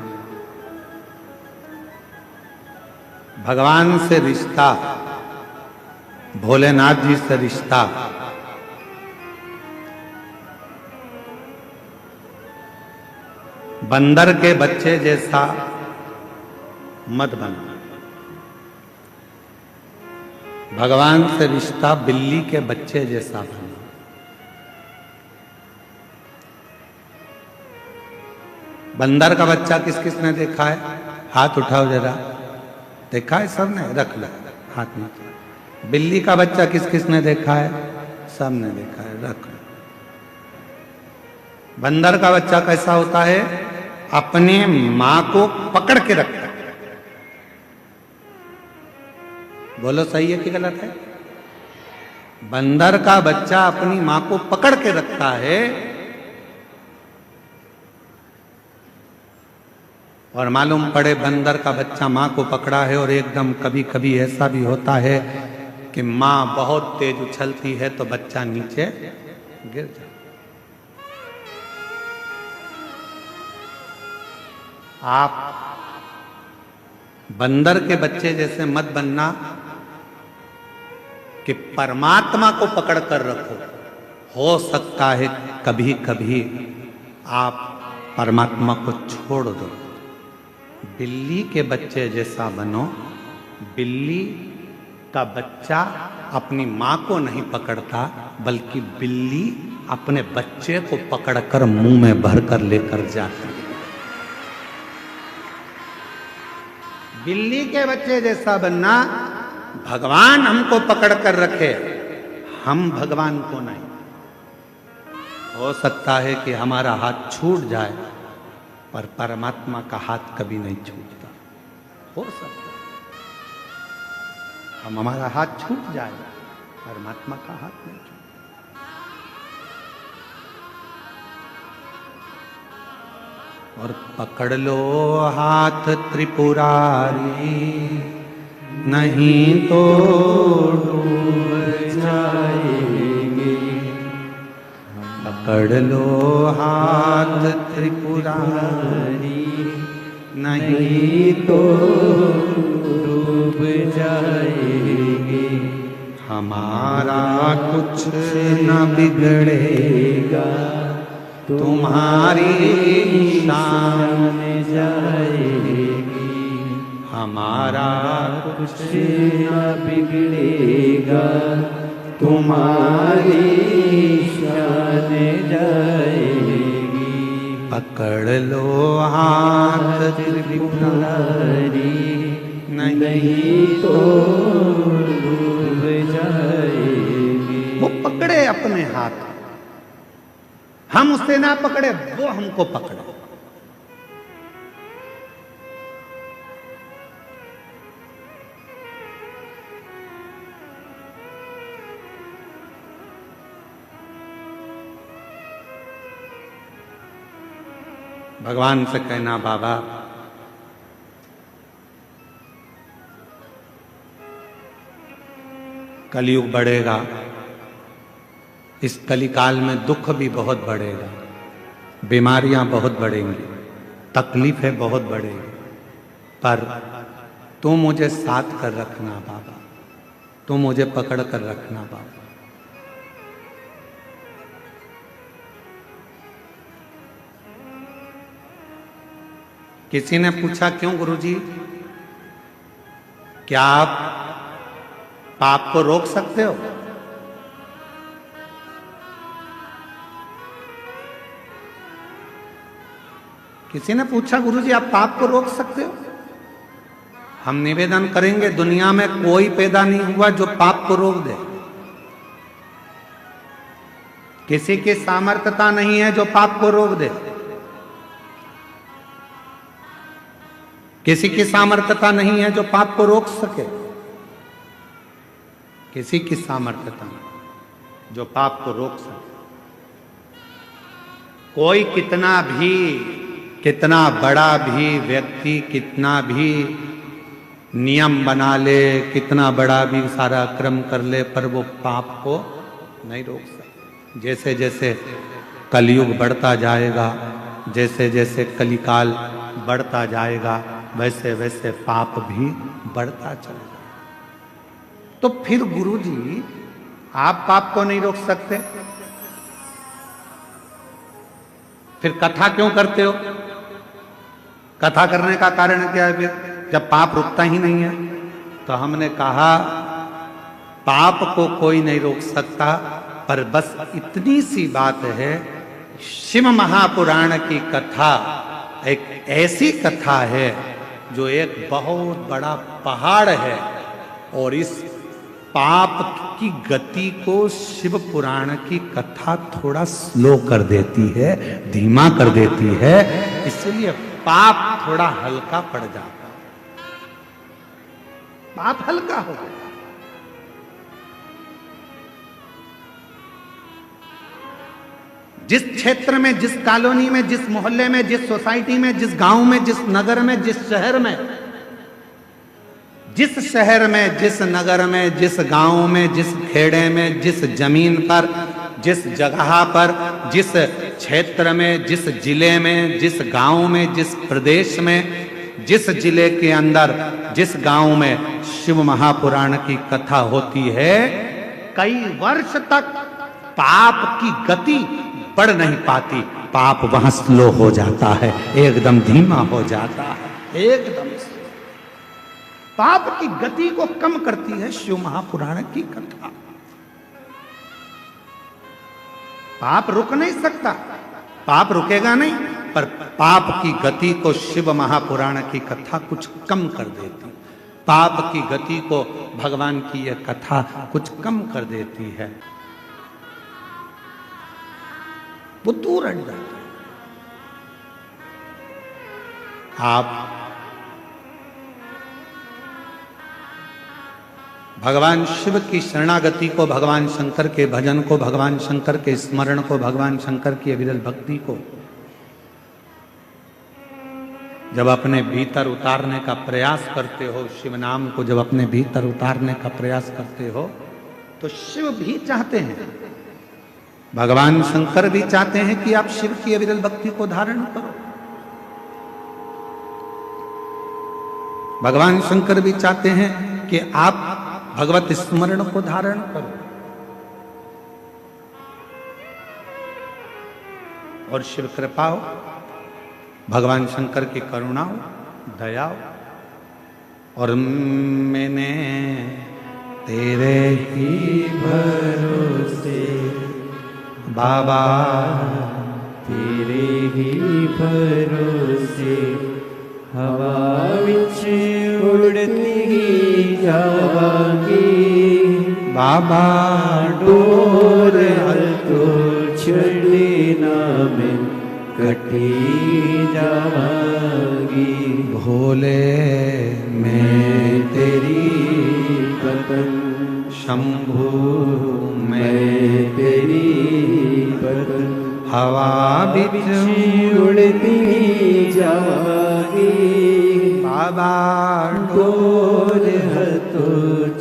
भगवान से रिश्ता, भोलेनाथ जी से रिश्ता बंदर के बच्चे जैसा मत बना। भगवान से रिश्ता बिल्ली के बच्चे जैसा बना। बंदर का बच्चा किस किस ने देखा है? हाथ उठाओ जरा। देखा है सबने? रख लो हाथ में। बिल्ली का बच्चा किस किस ने देखा है? सबने देखा है, रख लो। बंदर का बच्चा कैसा होता है? अपने मां को पकड़ के रखता है। बोलो सही है कि गलत है? बंदर का बच्चा अपनी मां को पकड़ के रखता है। और मालूम पड़े बंदर का बच्चा मां को पकड़ा है और एकदम कभी कभी ऐसा भी होता है कि मां बहुत तेज उछलती है तो बच्चा नीचे गिर जाता। आप बंदर के बच्चे जैसे मत बनना कि परमात्मा को पकड़ कर रखो। हो सकता है कभी कभी आप परमात्मा को छोड़ दो। बिल्ली के बच्चे जैसा बनो। बिल्ली का बच्चा अपनी मां को नहीं पकड़ता, बल्कि बिल्ली अपने बच्चे को पकड़कर मुंह में भरकर लेकर जाती है। बिल्ली के बच्चे जैसा बनना। भगवान हमको पकड़ कर रखे, हम भगवान को नहीं। हो सकता है कि हमारा हाथ छूट जाए, पर परमात्मा का हाथ कभी नहीं छूटता। हो सकता है हमारा हाथ छूट जाए, परमात्मा का हाथ नहीं छूटता। और पकड़ लो हाथ त्रिपुरारी, नहीं तो डूब जाएंगे। पकड़ लो हाथ त्रिपुरारी, नहीं तो डूब जाएंगे। हमारा कुछ न बिगड़ेगा, तुम्हारी शान जाएगी। हमारा कुछ न बिगड़ेगा, तुम्हारी शान जाएगी। पकड़ लो हाथ त्रिपुरारी, नहीं तो डूब जाएगी। वो पकड़े अपने हाथ, हम उसे ना पकड़े, वो हमको पकड़े। भगवान से कहना, बाबा कलयुग बढ़ेगा, इस कलिकाल में दुख भी बहुत बढ़ेगा, बीमारियां बहुत बढ़ेंगी, तकलीफें बहुत बढ़ेगी, पर तू मुझे साथ कर रखना बाबा, तू मुझे पकड़ कर रखना बाबा। किसी ने पूछा, क्यों गुरुजी, क्या आप पाप को रोक सकते हो? किसी ने पूछा, गुरुजी आप पाप को रोक सकते हो? हम निवेदन करेंगे, दुनिया में कोई पैदा नहीं हुआ जो पाप को रोक दे। किसी की सामर्थ्यता नहीं है जो पाप को रोक दे। किसी की सामर्थ्यता नहीं है जो पाप को रोक सके। किसी की सामर्थ्यता नहीं जो पाप को रोक सके। कोई कितना बड़ा भी व्यक्ति कितना भी नियम बना ले, कितना बड़ा भी सारा क्रम कर ले, पर वो पाप को नहीं रोक सकता। जैसे जैसे कलयुग बढ़ता जाएगा, जैसे जैसे कलिकाल बढ़ता जाएगा, वैसे वैसे पाप भी बढ़ता चलेगा। तो फिर गुरुजी आप पाप को नहीं रोक सकते, फिर कथा क्यों करते हो? कथा करने का कारण क्या है फिर, जब पाप रुकता ही नहीं है? तो हमने कहा पाप को कोई नहीं रोक सकता, पर बस इतनी सी बात है, शिव महापुराण की कथा एक ऐसी कथा है जो एक बहुत बड़ा पहाड़ है, और इस पाप की गति को शिव पुराण की कथा थोड़ा स्लो कर देती है, धीमा कर देती है, इसलिए पाप थोड़ा हल्का पड़ जाता है। पाप हल्का हो गया। जिस क्षेत्र में, जिस कॉलोनी में, जिस मोहल्ले में, जिस सोसाइटी में, जिस गांव में, जिस नगर में, जिस शहर में, जिस शहर में, जिस नगर में, जिस गांव में, जिस खेड़े में, जिस जमीन पर, जिस जगह पर, जिस क्षेत्र में, जिस जिले में, जिस गांव में, जिस प्रदेश में, जिस जिले के अंदर, जिस गांव में शिव महापुराण की कथा होती है, कई वर्ष तक पाप की गति बढ़ नहीं पाती। पाप वहां स्लो हो जाता है, एकदम धीमा हो जाता है, एकदम से पाप की गति को कम करती है शिव महापुराण की कथा। पाप रुक नहीं सकता, पाप रुकेगा नहीं, पर पाप की गति को शिव महापुराण की कथा कुछ कम कर देती। पाप की गति को भगवान की यह कथा कुछ कम कर देती है, वो दूर हट जाता है। आप भगवान शिव की शरणागति को, भगवान शंकर के भजन को, भगवान शंकर के स्मरण को, भगवान शंकर की अविरल भक्ति को जब अपने भीतर उतारने का प्रयास करते हो, शिव नाम को जब अपने भीतर उतारने का प्रयास करते हो, तो शिव भी चाहते हैं, भगवान शंकर भी चाहते हैं कि आप शिव की अविरल भक्ति को धारण करो। भगवान शंकर भी चाहते हैं कि आप भगवत स्मरण को धारण करो, और शिव कृपा हो, भगवान शंकर की करुणा हो, दया हो, और मैंने तेरे ही भरोसे बाबा, तेरे ही भरोसे हवा विच उड़ती जावांगी, बाबा डोर हल तो छड़ी ना मैं कटी जावांगी। भोले मैं तेरी पतन शंभु मैं तेरी पतन हवा बिच उड़ती जावांगी, बाबा डोर हल तो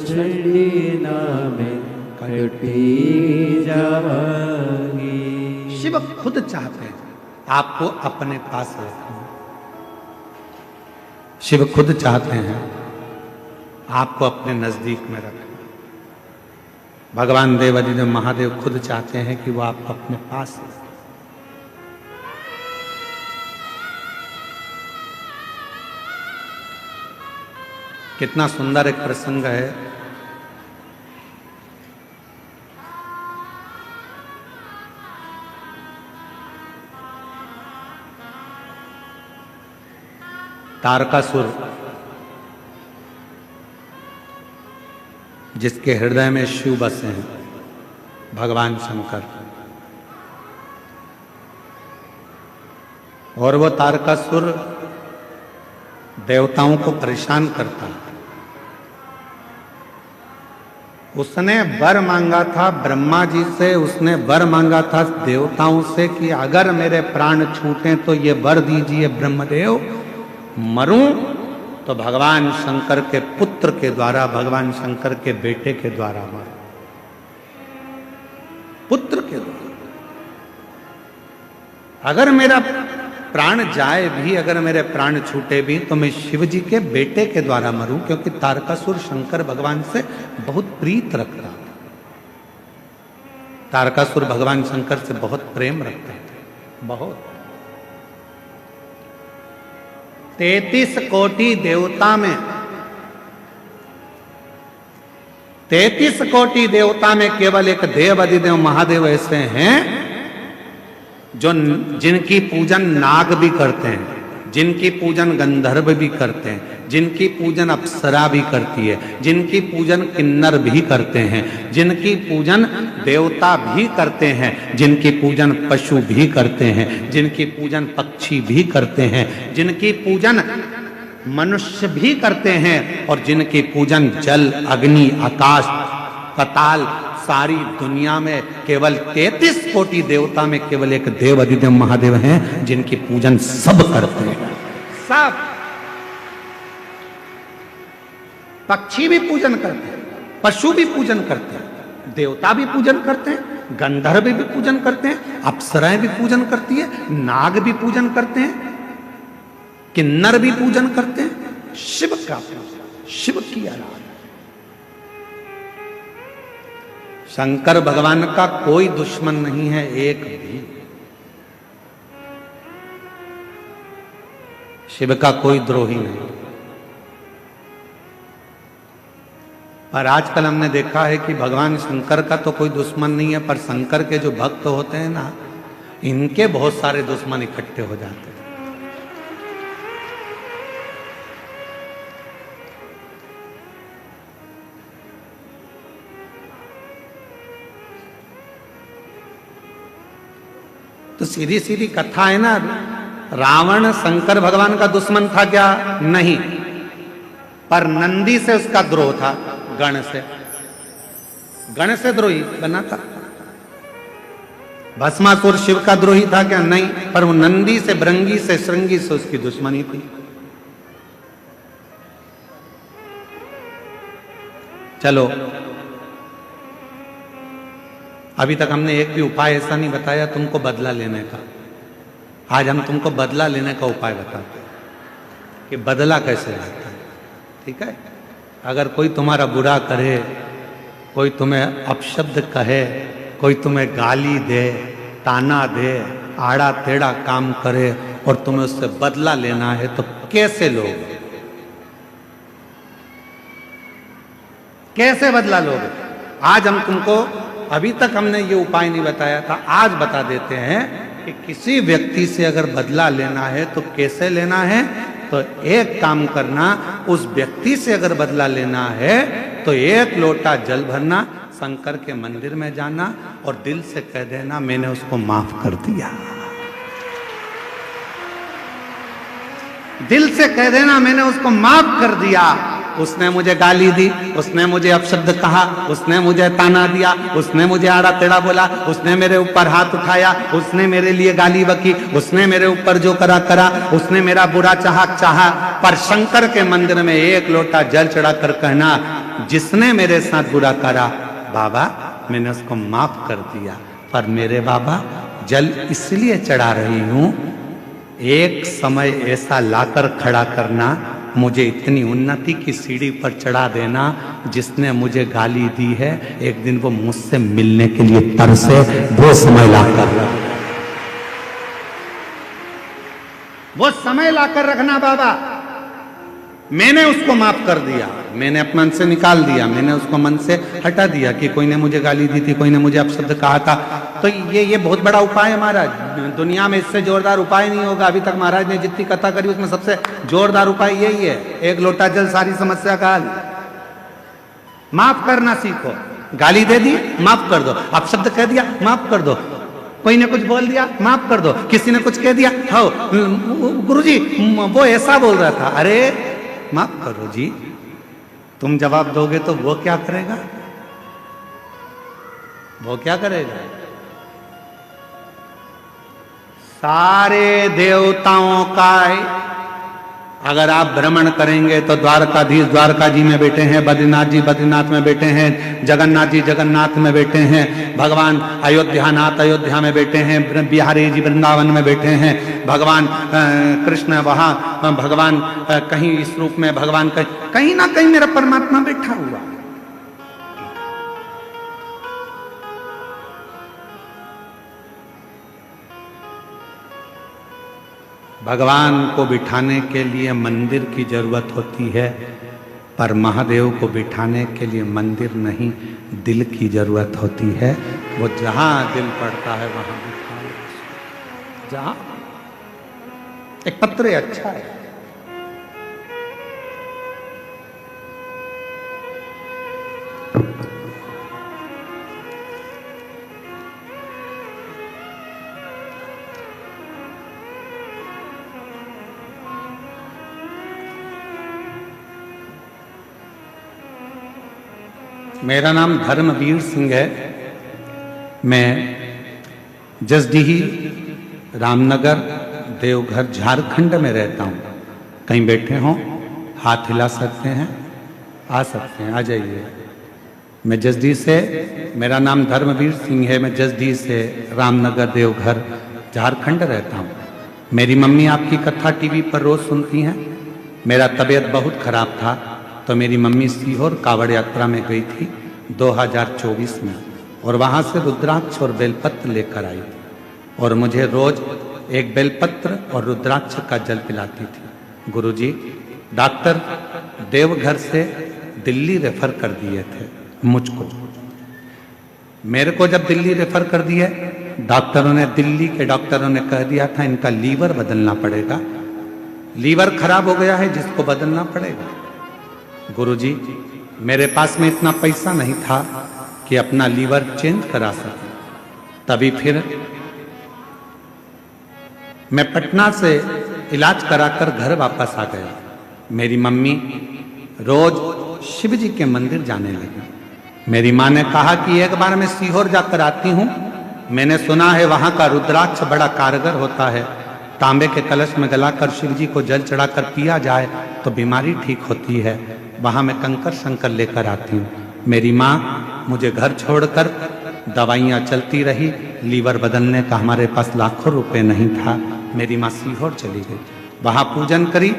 छड़ी ना मैं कटी जावांगी। शिव खुद चाहते हैं आपको अपने पास रखना। शिव खुद चाहते हैं आपको अपने नजदीक में रखना। भगवान देवादिदेव महादेव खुद चाहते हैं कि वो आपको अपने पास रखें। कितना सुंदर एक प्रसंग है। तारकासुर, जिसके हृदय में शिव बसे हैं, भगवान शंकर, और वो तारकासुर देवताओं को परेशान करता है। उसने वर मांगा था ब्रह्मा जी से, उसने वर मांगा था देवताओं से कि अगर मेरे प्राण छूटे तो ये वर दीजिए ब्रह्मदेव, मरूं तो भगवान शंकर के पुत्र के द्वारा, भगवान शंकर के बेटे के द्वारा मरूं, पुत्र के द्वारा। अगर मेरा प्राण जाए भी, अगर मेरे प्राण छूटे भी, तो मैं शिव जी के बेटे के द्वारा मरूं, क्योंकि तारकासुर शंकर भगवान से बहुत प्रीत रखता था। तारकासुर भगवान शंकर से बहुत प्रेम रखता था, बहुत। 33 कोटि देवता में, 33 कोटि देवता में केवल एक देव अधिदेव महादेव ऐसे हैं जो जिनकी पूजन नाग भी करते हैं, जिनकी पूजन गंधर्व भी करते हैं, जिनकी पूजन अप्सरा भी करती है, जिनकी पूजन किन्नर भी करते हैं, जिनकी पूजन देवता भी करते हैं, जिनकी पूजन पशु भी करते हैं, जिनकी पूजन पक्षी भी करते हैं, जिनकी पूजन मनुष्य भी करते हैं, और जिनकी पूजन जल, अग्नि, आकाश, पाताल, सारी दुनिया में केवल 33 कोटि देवता में केवल एक देव अधिदेव महादेव हैं जिनकी पूजन सब करते हैं। सब पक्षी भी पूजन करते हैं, पशु भी पूजन करते हैं, देवता भी पूजन करते हैं, गंधर्व भी पूजन करते हैं, अप्सराएं भी पूजन करती है, नाग भी पूजन करते हैं, किन्नर भी पूजन करते हैं। शिव का पूजन, शिव की आराधना। शंकर भगवान का कोई दुश्मन नहीं है, एक भी। शिव का कोई द्रोही नहीं। पर आजकल हमने देखा है कि भगवान शंकर का तो कोई दुश्मन नहीं है, पर शंकर के जो भक्त होते हैं ना, इनके बहुत सारे दुश्मन इकट्ठे हो जाते हैं। तो सीधी सीधी कथा है ना, रावण शंकर भगवान का दुश्मन था क्या? नहीं, पर नंदी से उसका द्रोह था, गण से, गण से द्रोही बना था। भस्मासुर शिव का द्रोही था क्या? नहीं, पर वो नंदी से, भृंगी से, श्रृंगी से उसकी दुश्मनी थी। चलो, अभी तक हमने एक भी उपाय ऐसा नहीं बताया तुमको बदला लेने का। आज हम तुमको बदला लेने का उपाय बताते हैं कि बदला कैसे लेता है। ठीक है? अगर कोई तुम्हारा बुरा करे, कोई तुम्हें अपशब्द कहे, कोई तुम्हें गाली दे, ताना दे, आड़ा टेढ़ा काम करे और तुम्हें उससे बदला लेना है, तो कैसे लोगे? कैसे बदला लोगे? आज हम तुमको, अभी तक हमने ये उपाय नहीं बताया था, आज बता देते हैं कि किसी व्यक्ति से अगर बदला लेना है तो कैसे लेना है। तो एक काम करना, उस व्यक्ति से अगर बदला लेना है तो एक लोटा जल भरना, शंकर के मंदिर में जाना और दिल से कह देना मैंने उसको माफ कर दिया। दिल से कह देना मैंने उसको माफ कर दिया। उसने मुझे गाली दी, उसने मुझे अपशब्द कहा, उसने मुझे ताना दिया, उसने मुझे आड़ा टेढ़ा बोला, उसने मेरे ऊपर हाथ उठाया, उसने मेरे लिए गाली बकी, उसने मेरे ऊपर जो करा करा, उसने मेरा बुरा चाहा, पर शंकर के मंदिर में एक लोटा जल चढ़ा कर कहना, जिसने मेरे साथ बुरा करा बाबा मैंने उसको माफ कर दिया, पर मेरे बाबा जल इसलिए चढ़ा रही हूं, एक समय ऐसा लाकर खड़ा करना, मुझे इतनी उन्नति की सीढ़ी पर चढ़ा देना, जिसने मुझे गाली दी है एक दिन वो मुझसे मिलने के लिए तरसे, वो समय लाकर, वो समय लाकर रखना बाबा। मैंने उसको माफ कर दिया, मैंने अपने मन से निकाल दिया, मैंने उसको मन से हटा दिया कि कोई ने मुझे गाली दी थी, कोई ने मुझे अपशब्द कहा था। तो ये बहुत बड़ा उपाय है महाराज, दुनिया में इससे जोरदार उपाय नहीं होगा। अभी तक महाराज ने जितनी कथा करी उसमें सबसे जोरदार उपाय यही है, एक लोटा जल सारी समस्या का हल। माफ करना सीखो, गाली दे दी माफ कर दो, अपशब्द कह दिया माफ कर दो, कोई ने कुछ बोल दिया, माफ कर दो। किसी ने कुछ कह दिया, हो गुरुजी वो ऐसा बोल रहा था, अरे माफ करो जी। तुम जवाब दोगे तो वो क्या करेगा? वो क्या करेगा? सारे देवताओं का अगर आप भ्रमण करेंगे तो द्वारकाधीश द्वारका जी में बैठे हैं, बद्रीनाथ जी बद्रीनाथ में बैठे हैं, जगन्नाथ जी जगन्नाथ में बैठे हैं, भगवान अयोध्यानाथ अयोध्या में बैठे हैं, बिहारी जी वृंदावन में बैठे हैं, भगवान कृष्ण वहां, भगवान कहीं इस रूप में, भगवान कहीं ना कहीं मेरा परमात्मा बैठा हुआ। भगवान को बिठाने के लिए मंदिर की जरूरत होती है, पर महादेव को बिठाने के लिए मंदिर नहीं, दिल की जरूरत होती है। वो जहां दिल पड़ता है वहां बिठा लो। जहां एक पत्र अच्छा है, मेरा नाम धर्मवीर सिंह है। मैं जसडीही रामनगर देवघर झारखंड में रहता हूँ। कहीं बैठे हों हाथ हिला सकते हैं, आ सकते हैं, आ जाइए। मैं जसडीही से, मेरा नाम धर्मवीर सिंह है। मैं जसडीही से रामनगर देवघर झारखंड रहता हूँ। मेरी मम्मी आपकी कथा टीवी पर रोज सुनती हैं। मेरा तबीयत बहुत खराब था तो मेरी मम्मी सीहोर कावड़ यात्रा में गई थी 2024 में, और वहाँ से रुद्राक्ष और बेलपत्र लेकर आई थी, और मुझे रोज एक बेलपत्र और रुद्राक्ष का जल पिलाती थी। गुरुजी डॉक्टर देवघर से दिल्ली रेफर कर दिए थे मुझको। मेरे को जब दिल्ली रेफर कर दिए, डॉक्टरों ने, दिल्ली के डॉक्टरों ने कह दिया था इनका लीवर बदलना पड़ेगा, लीवर खराब हो गया है जिसको बदलना पड़ेगा। गुरुजी मेरे पास में इतना पैसा नहीं था कि अपना लीवर चेंज करा सकूं। तभी फिर मैं पटना से इलाज कराकर घर वापस आ गया। मेरी मम्मी रोज शिव जी के मंदिर जाने लगी। मेरी माँ ने कहा कि एक बार मैं सीहोर जाकर आती हूँ, मैंने सुना है वहाँ का रुद्राक्ष बड़ा कारगर होता है, तांबे के कलश में गलाकर शिव जी को जल चढ़ाकर पिया जाए तो बीमारी ठीक होती है। वहाँ मैं कंकर शंकर लेकर आती हूँ। मेरी माँ मुझे घर छोड़कर, दवाइयाँ चलती रही, लीवर बदलने का हमारे पास लाखों रुपए नहीं था। मेरी माँ सीहोर चली गई, वहाँ पूजन करी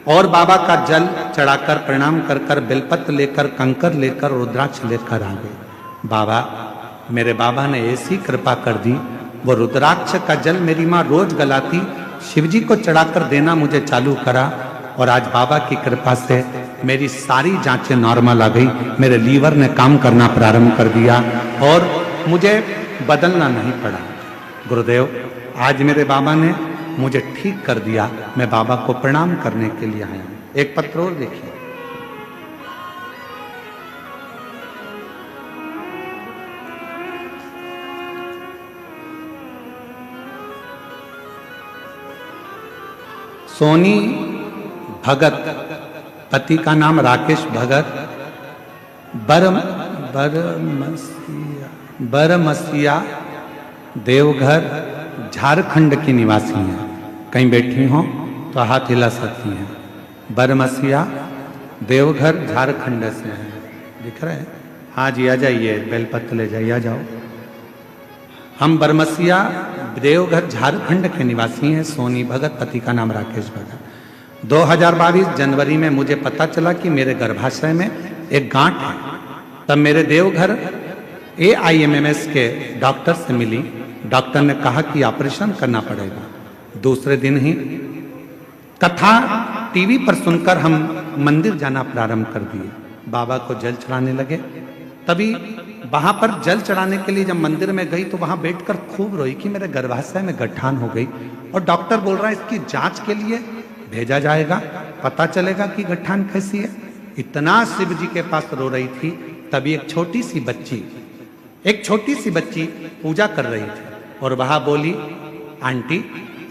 और बाबा का जल चढ़ाकर प्रणाम कर कर, बेलपत्र लेकर, कंकर लेकर, रुद्राक्ष लेकर आ गए। बाबा, मेरे बाबा ने ऐसी कृपा कर दी, वो रुद्राक्ष का जल मेरी माँ रोज गलाती, शिवजी को चढ़ाकर देना मुझे चालू करा, और आज बाबा की कृपा से मेरी सारी जांचें नॉर्मल आ गई। मेरे लीवर ने काम करना प्रारंभ कर दिया और मुझे बदलना नहीं पड़ा। गुरुदेव आज मेरे बाबा ने मुझे ठीक कर दिया। मैं बाबा को प्रणाम करने के लिए आया। एक पत्र और देखिए। सोनी भगत, पति का नाम राकेश भगत, बरमसिया देवघर झारखंड की निवासी हैं। कहीं बैठी हो तो हाथ हिला सकती हैं। बरमसिया देवघर झारखंड से हैं, दिख रहे हैं? हाँ जी, आ जाइए, बेलपत्र ले जाइए, आ जाओ। हम बरमसिया देवघर झारखंड के निवासी हैं। सोनी भगत, पति का नाम राकेश भगत। 2022 जनवरी में मुझे पता चला कि मेरे गर्भाशय में एक गांठ है। तब मेरे देवघर AIMMS के डॉक्टर से मिली। डॉक्टर ने कहा कि ऑपरेशन करना पड़ेगा। दूसरे दिन ही कथा टीवी पर सुनकर हम मंदिर जाना प्रारंभ कर दिए। बाबा को जल चढ़ाने लगे। तभी वहां पर जल चढ़ाने के लिए जब मंदिर में गई तो वहां बैठकर खूब रोई कि मेरे गर्भाशय में गठान हो गई, और डॉक्टर बोल रहा है इसकी जांच के लिए भेजा जाएगा, पता चलेगा कि गठान कैसी है। इतना शिव जी के पास रो रही थी। तभी एक छोटी सी बच्ची पूजा कर रही थी। और वह बोली, आंटी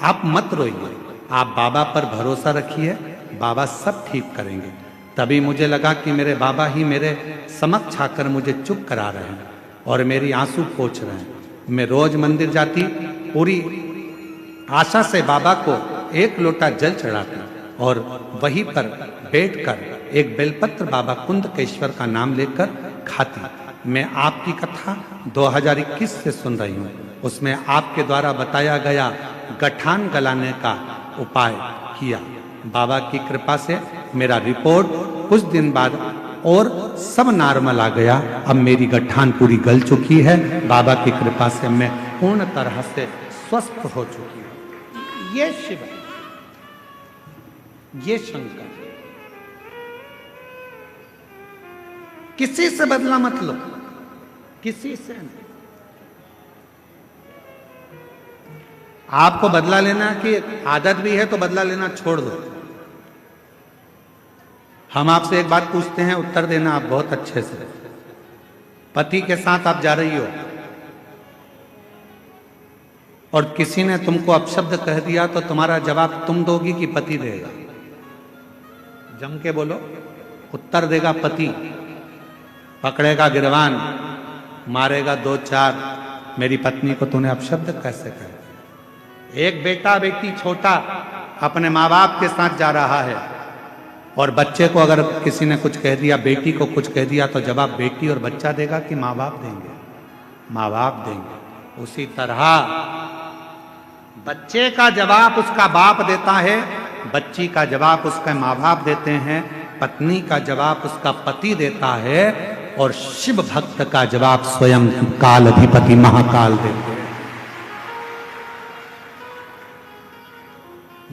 आप मत रोइए, आप बाबा पर भरोसा रखिए, बाबा सब ठीक करेंगे। तभी मुझे लगा कि मेरे बाबा ही मेरे समक्ष आकर मुझे चुप करा रहे हैं और मेरी आंसू पोंछ रहे हैं। मैं रोज मंदिर जाती, पूरी आशा से बाबा को एक लोटा जल चढ़ाती और वहीं पर बैठकर एक बेलपत्र बाबा कुंदकेश्वर का नाम लेकर खाती। मैं आपकी कथा 2021 से सुन रही हूँ, उसमें आपके द्वारा बताया गया गठान गलाने का उपाय किया। बाबा की कृपा से मेरा रिपोर्ट कुछ दिन बाद और सब नॉर्मल आ गया। अब मेरी गठान पूरी गल चुकी है, बाबा की कृपा से मैं पूर्ण तरह से स्वस्थ हो चुकी हूँ। ये शिव, ये शंकर, किसी से बदला मत लो, किसी से नहीं। आपको बदला लेना की आदत भी है तो बदला लेना छोड़ दो। हम आपसे एक बात पूछते हैं, उत्तर देना आप बहुत अच्छे से। पति के साथ आप जा रही हो और किसी ने तुमको अपशब्द कह दिया तो तुम्हारा जवाब तुम दोगी कि पति देगा? जम के बोलो। उत्तर देगा पति। पकड़ेगा गिरवान, मारेगा 2-4, मेरी पत्नी को तूने अपशब्द कैसे कहा? एक बेटा बेटी छोटा अपने माँ बाप के साथ जा रहा है और बच्चे को अगर किसी ने कुछ कह दिया, बेटी को कुछ कह दिया, तो जवाब बेटी और बच्चा देगा कि माँ बाप देंगे? माँ बाप देंगे। उसी तरह बच्चे का जवाब उसका बाप देता है, बच्ची का जवाब उसका माँ बाप देते हैं, पत्नी का जवाब उसका पति देता है और शिव भक्त का जवाब स्वयं काल अधिपति महाकाल देते हैं।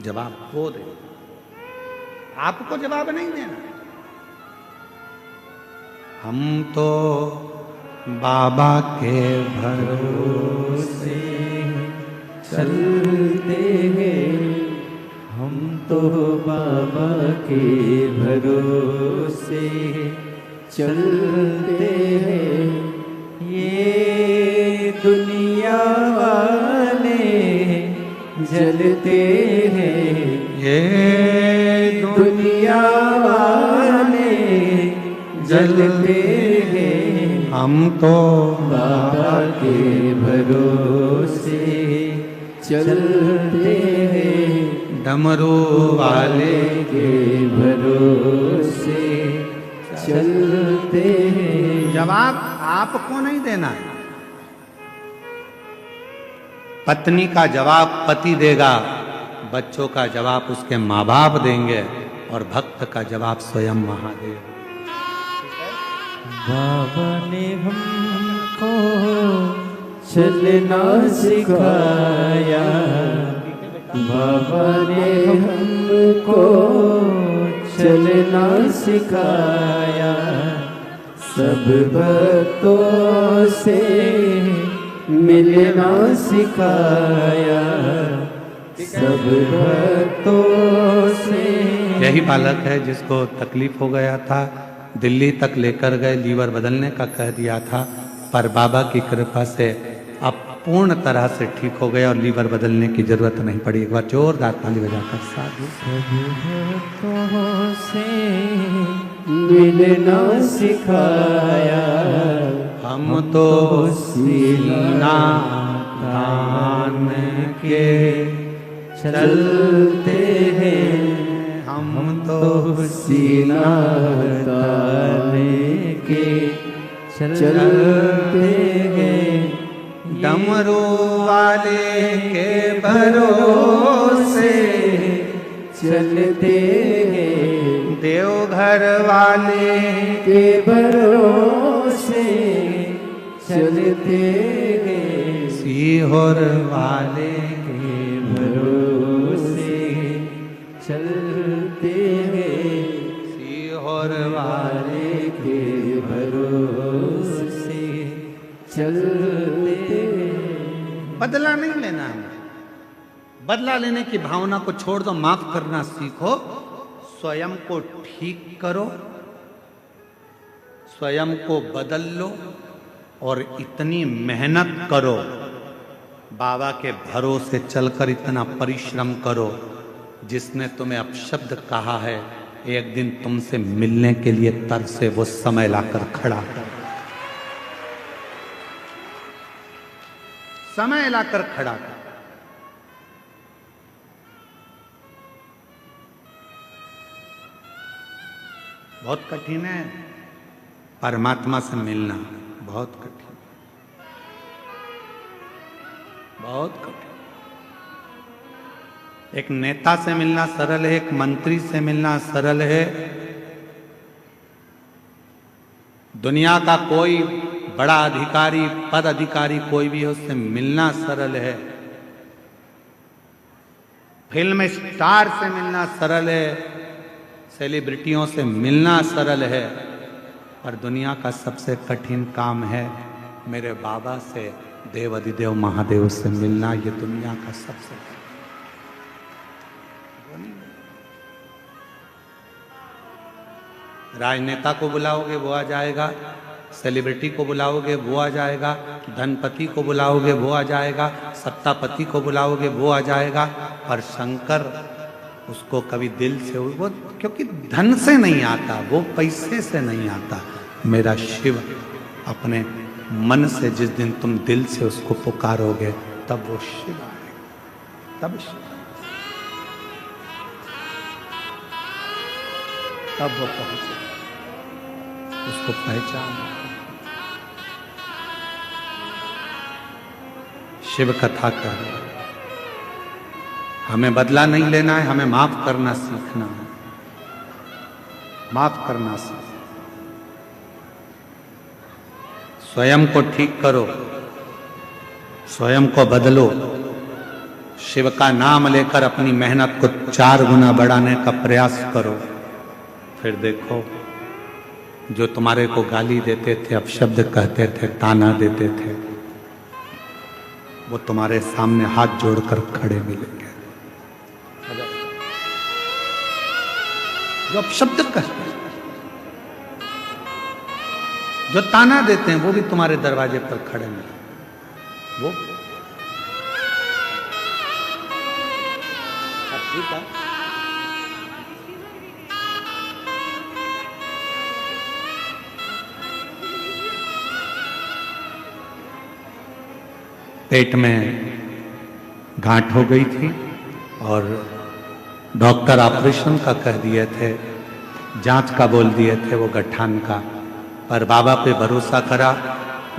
जवाब वो दे, आपको जवाब नहीं देना। हम तो बाबा के भरोसे चलते हैं, हम तो बाबा के भरोसे चलते हैं। ये दुनिया वाले जलते हैं, ये दुनिया वाले जलते हैं। हम तो बाबा के भरोसे चलते हैं, डमरू वाले के भरोसे चलते हैं। जवाब आपको नहीं देना है। पत्नी का जवाब पति देगा, बच्चों का जवाब उसके माँ बाप देंगे और भक्त का जवाब स्वयं महादेव। बाबा ने हमको चलना सिखाया, बाबा ने हमको चलना सिखाया। सब भक्तों से मिलना सिखाया, सब भक्तों से। यही बालक है जिसको तकलीफ हो गया था, दिल्ली तक लेकर गए, लीवर बदलने का कह दिया था, पर बाबा की कृपा से अब पूर्ण तरह से ठीक हो गया और लीवर बदलने की जरूरत नहीं पड़ी। एक बार जोरदार ताली बजाकर साधु। भक्तों से मिलना सिखाया, हम तो सीना तान के चलते हैं, हम तो सीना ताने के चलते हैं। डमरू वाले के भरोसे चलते हैं, देवघर वाले के भरोसे चलते हैं। सीहोर वाले के भरोसे चलते हैं, सीहोर वाले के भरोसे चलते हैं। बदला नहीं लेना है। बदला लेने की भावना को छोड़ दो, माफ करना सीखो, स्वयं को ठीक करो, स्वयं को बदल लो और इतनी मेहनत करो बाबा के भरोसे चलकर इतना परिश्रम करो, जिसने तुम्हें अपशब्द कहा है एक दिन तुमसे मिलने के लिए तरसे वो समय लाकर खड़ा कर, समय लाकर खड़ा कर। बहुत कठिन है परमात्मा से मिलना, बहुत कठिन, बहुत कठिन। एक नेता से मिलना सरल है, एक मंत्री से मिलना सरल है, दुनिया का कोई बड़ा अधिकारी, पद अधिकारी कोई भी हो, उससे मिलना सरल है, फिल्म स्टार से मिलना सरल है, सेलिब्रिटियों से मिलना सरल है, पर दुनिया का सबसे कठिन काम है मेरे बाबा से, देव अधिदेव महादेव से मिलना। ये दुनिया का सबसे राजनेता को बुलाओगे वो आ जाएगा, सेलिब्रिटी को बुलाओगे वो आ जाएगा, धनपति को बुलाओगे वो आ जाएगा, सत्तापति को बुलाओगे वो आ जाएगा, पर शंकर उसको कभी दिल से, वो क्योंकि धन से नहीं आता, वो पैसे से नहीं आता। मेरा शिव अपने मन से जिस दिन तुम दिल से उसको पुकारोगे तब वो शिव आएगा, तब शिव, तब वो पहुंचे, उसको पहचान। शिव कथा कर, हमें बदला नहीं लेना है, हमें माफ करना सीखना है, माफ करना सीखना। स्वयं को ठीक करो, स्वयं को बदलो, शिव का नाम लेकर अपनी मेहनत को 4 गुना बढ़ाने का प्रयास करो। फिर देखो, जो तुम्हारे को गाली देते थे, अपशब्द कहते थे, ताना देते थे, वो तुम्हारे सामने हाथ जोड़कर खड़े मिलेंगे। जो अपशब्द कहते हैं, जो ताना देते हैं, वो भी तुम्हारे दरवाजे पर खड़े मिलेंगे। वो ठीक है, पेट में गांठ हो गई थी और डॉक्टर ऑपरेशन का कह दिए थे, जांच का बोल दिए थे, वो गठान का, पर बाबा पे भरोसा करा,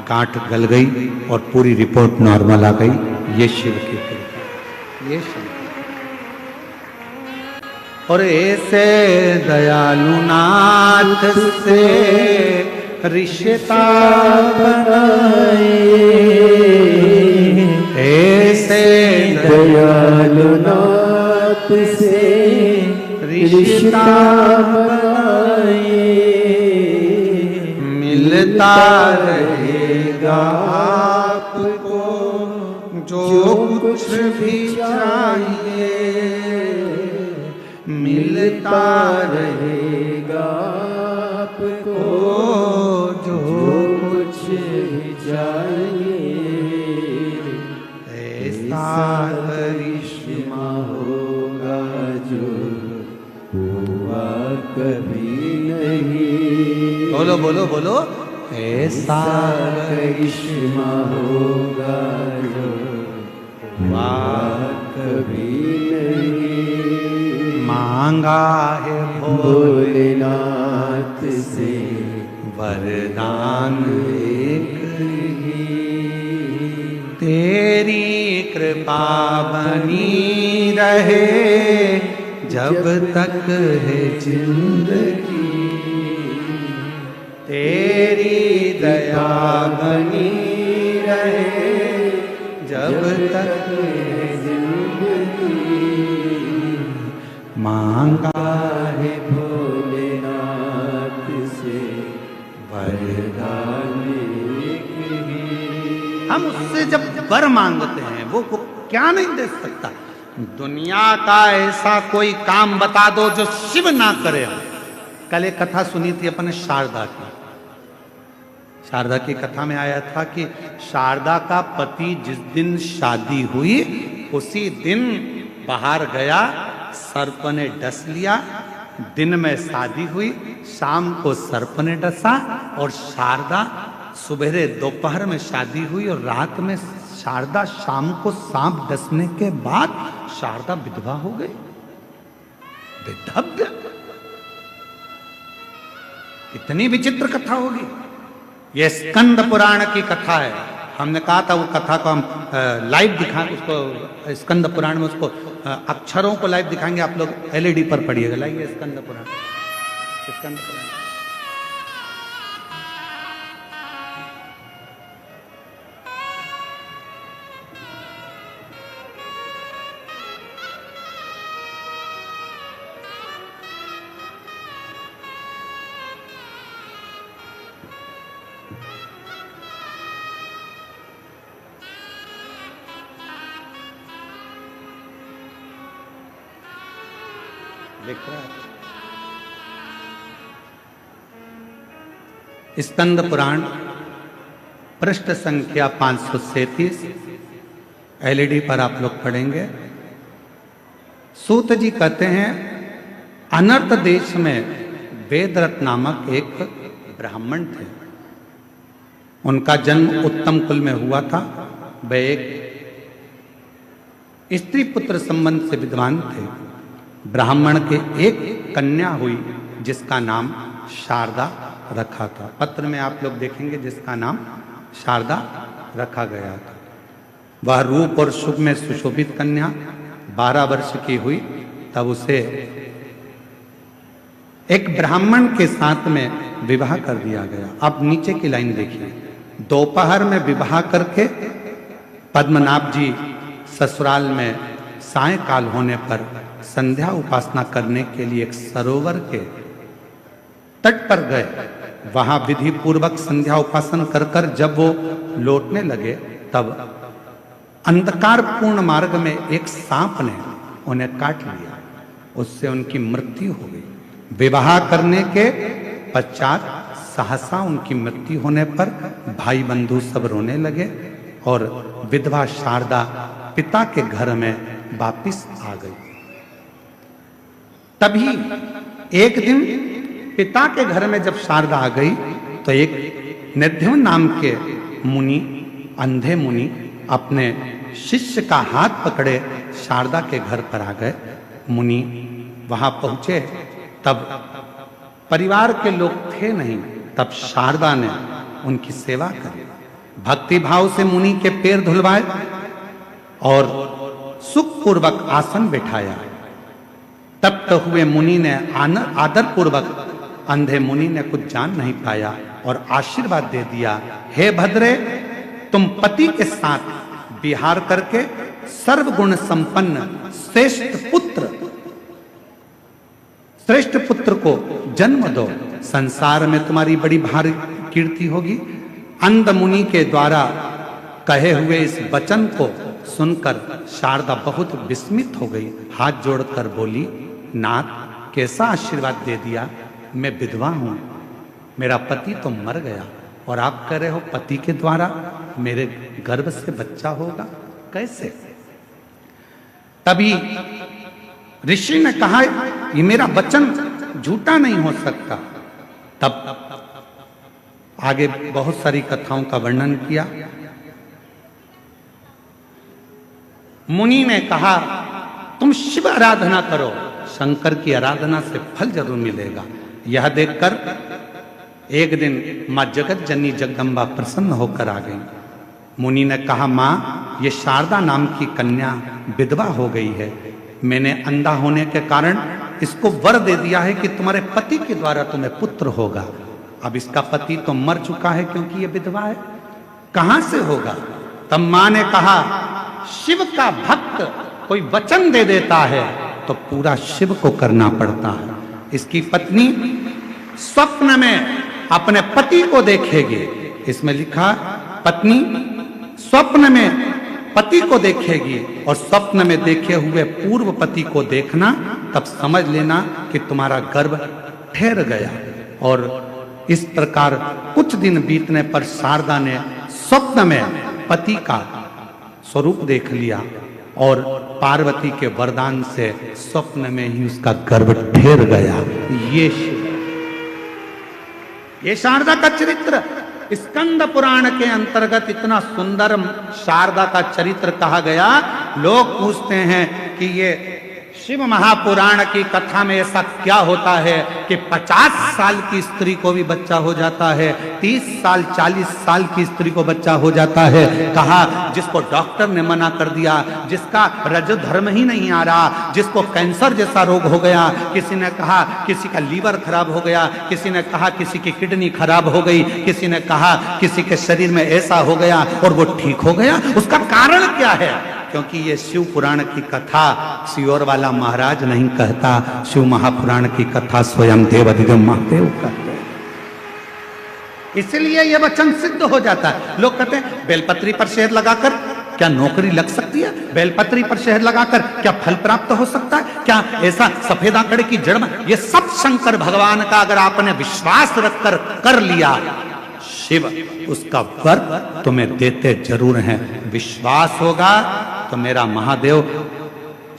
गांठ गल गई और पूरी रिपोर्ट नॉर्मल आ गई। ये शिव की कृपा, ये शिव। और ऐसे दयालु नाथ से रिश्ता बनाए, ऐसे दयालु नाथ से रिश्ता बनाए, मिलता रहेगा आपको जो कुछ भी चाहिए, मिलता रहेगा आपको जो कुछ भी चाहिए। ऐसा करिश्मा होगा जो हुआ कभी नहीं। बोलो बोलो बोलो, ऐसा करिश्मा होगा जो हुआ कभी नहीं। मांगा है भोलेनाथ से वरदान एक ही, तेरी कृपा बनी रहे जब तक है जिंदगी, तेरी दया बनी रहे जब तक है जिंदगी। मांगा है भोलेनाथ से वरदान एक ही। हम उससे जब वर मांगते हैं वो क्या नहीं दे सकता। दुनिया का ऐसा कोई काम बता दो जो शिव ना करे। कल एक कथा सुनी थी अपने शारदा की। शारदा की कथा में आया था कि शारदा का पति जिस दिन शादी हुई उसी दिन बाहर गया, सर्प ने डस लिया। दिन में शादी हुई, शाम को सर्प ने डसा, और शारदा सुबह दोपहर में शादी हुई और रात में शारदा शाम को सांप डसने के बाद शारदा विधवा हो गई। विधव्य, इतनी विचित्र कथा होगी। यह स्कंद पुराण की कथा है। हमने कहा था वो कथा को हम लाइव दिखा, उसको स्कंद पुराण में उसको अक्षरों को लाइव दिखाएंगे। आप लोग एलईडी पर पढ़िएगा। लाइए स्कंद पुराण, स्कंद पुराण। देख रहा है स्कंद पुराण पृष्ठ संख्या 537 एलईडी पर आप लोग पढ़ेंगे। सूत जी कहते हैं अनर्त देश में वेदरथ नामक एक ब्राह्मण थे। उनका जन्म उत्तम कुल में हुआ था। वे एक स्त्री पुत्र संबंध से विद्वान थे। ब्राह्मण के एक कन्या हुई जिसका नाम शारदा रखा था। पत्र में आप लोग देखेंगे जिसका नाम शारदा रखा गया था। वह रूप और शुभ में सुशोभित कन्या 12 वर्ष की हुई तब उसे एक ब्राह्मण के साथ में विवाह कर दिया गया। अब नीचे की लाइन देखिए। दोपहर में विवाह करके पद्मनाभ जी ससुराल में सायंकाल होने पर संध्या उपासना करने के लिए एक सरोवर के तट पर गए। वहां विधि पूर्वक संध्या उपासना कर कर जब वो लौटने लगे तब अंधकार पूर्ण मार्ग में एक सांप ने उन्हें काट लिया। उससे उनकी मृत्यु हो गई। विवाह करने के पश्चात सहसा उनकी मृत्यु होने पर भाई बंधु सब रोने लगे और विधवा शारदा पिता के घर में वापिस आ गई। तभी एक दिन पिता के घर में जब शारदा आ गई तो एक निध्यम नाम के मुनि, अंधे मुनि, अपने शिष्य का हाथ पकड़े शारदा के घर पर आ गए। मुनि वहां पहुंचे तब परिवार के लोग थे नहीं। तब शारदा ने उनकी सेवा करी। भक्ति भाव से मुनि के पैर धुलवाए और सुखपूर्वक आसन बिठाया। तप्त हुए मुनि ने आदर पूर्वक, अंधे मुनि ने कुछ जान नहीं पाया और आशीर्वाद दे दिया, हे भद्रे, तुम पति के साथ विहार करके सर्वगुण संपन्न श्रेष्ठ पुत्र को जन्म दो। संसार में तुम्हारी बड़ी भारी कीर्ति होगी। अंध मुनि के द्वारा कहे हुए इस वचन को सुनकर शारदा बहुत विस्मित हो गई। हाथ जोड़कर बोली, नाथ, कैसा आशीर्वाद दे दिया। मैं विधवा हूं, मेरा पति तो मर गया और आप कह रहे हो पति के द्वारा मेरे गर्भ से बच्चा होगा, कैसे। तभी ऋषि ने कहा, ये मेरा वचन झूठा नहीं हो सकता। तब आगे बहुत सारी कथाओं का वर्णन किया। मुनि ने कहा, तुम शिव आराधना करो, शंकर की आराधना से फल जरूर मिलेगा। यह देखकर एक दिन मां जगत जननी जगदम्बा प्रसन्न होकर आ गई। मुनि ने कहा, मां, ये शारदा नाम की कन्या विधवा हो गई है। मैंने अंधा होने के कारण इसको वर दे दिया है कि तुम्हारे पति के द्वारा तुम्हें पुत्र होगा। अब इसका पति तो मर चुका है क्योंकि ये विधवा है, कहां से होगा। तब मां ने कहा, शिव का भक्त कोई वचन दे देता है तो पूरा शिव को करना पड़ता है। इसकी पत्नी स्वप्न में अपने पति को देखेगी। इसमें लिखा, पत्नी स्वप्न में पति को देखेगी और स्वप्न में देखे हुए पूर्व पति को देखना, तब समझ लेना कि तुम्हारा गर्भ ठहर गया और इस प्रकार कुछ दिन बीतने पर शारदा ने स्वप्न में पति का स्वरूप देख लिया और पार्वती के वरदान से स्वप्न में ही उसका गर्भ ठहर गया। ये शारदा का चरित्र स्कंद पुराण के अंतर्गत इतना सुंदर शारदा का चरित्र कहा गया। लोग पूछते हैं कि ये शिव महापुराण की कथा में ऐसा क्या होता है कि 50 साल की स्त्री को भी बच्चा हो जाता है, 30 साल 40 साल की स्त्री को बच्चा हो जाता है। कहा जिसको डॉक्टर ने मना कर दिया, जिसका रजो धर्म ही नहीं आ रहा, जिसको कैंसर जैसा रोग हो गया, किसी ने कहा किसी का लीवर खराब हो गया, किसी ने कहा किसी की किडनी खराब हो गई, किसी ने कहा किसी के शरीर में ऐसा हो गया और वो ठीक हो गया। उसका कारण क्या है? क्योंकि ये शिव पुराण की कथा सियोर वाला महाराज नहीं कहता, शिव महापुराण की कथा स्वयं देवाधिदेव महादेव कहते हैं। इसलिए यह वचन सिद्ध हो जाता है। लोग कहते हैं बेलपत्री पर शहद लगाकर क्या नौकरी लग सकती है? बेलपत्री पर शहद लगाकर क्या फल प्राप्त हो सकता है? क्या ऐसा सफेद आंकड़े की जड़ में? ये सब शंकर भगवान का अगर आपने विश्वास रखकर कर लिया, शिव उसका वर तुम्हें देते जरूर हैं। विश्वास होगा तो मेरा महादेव,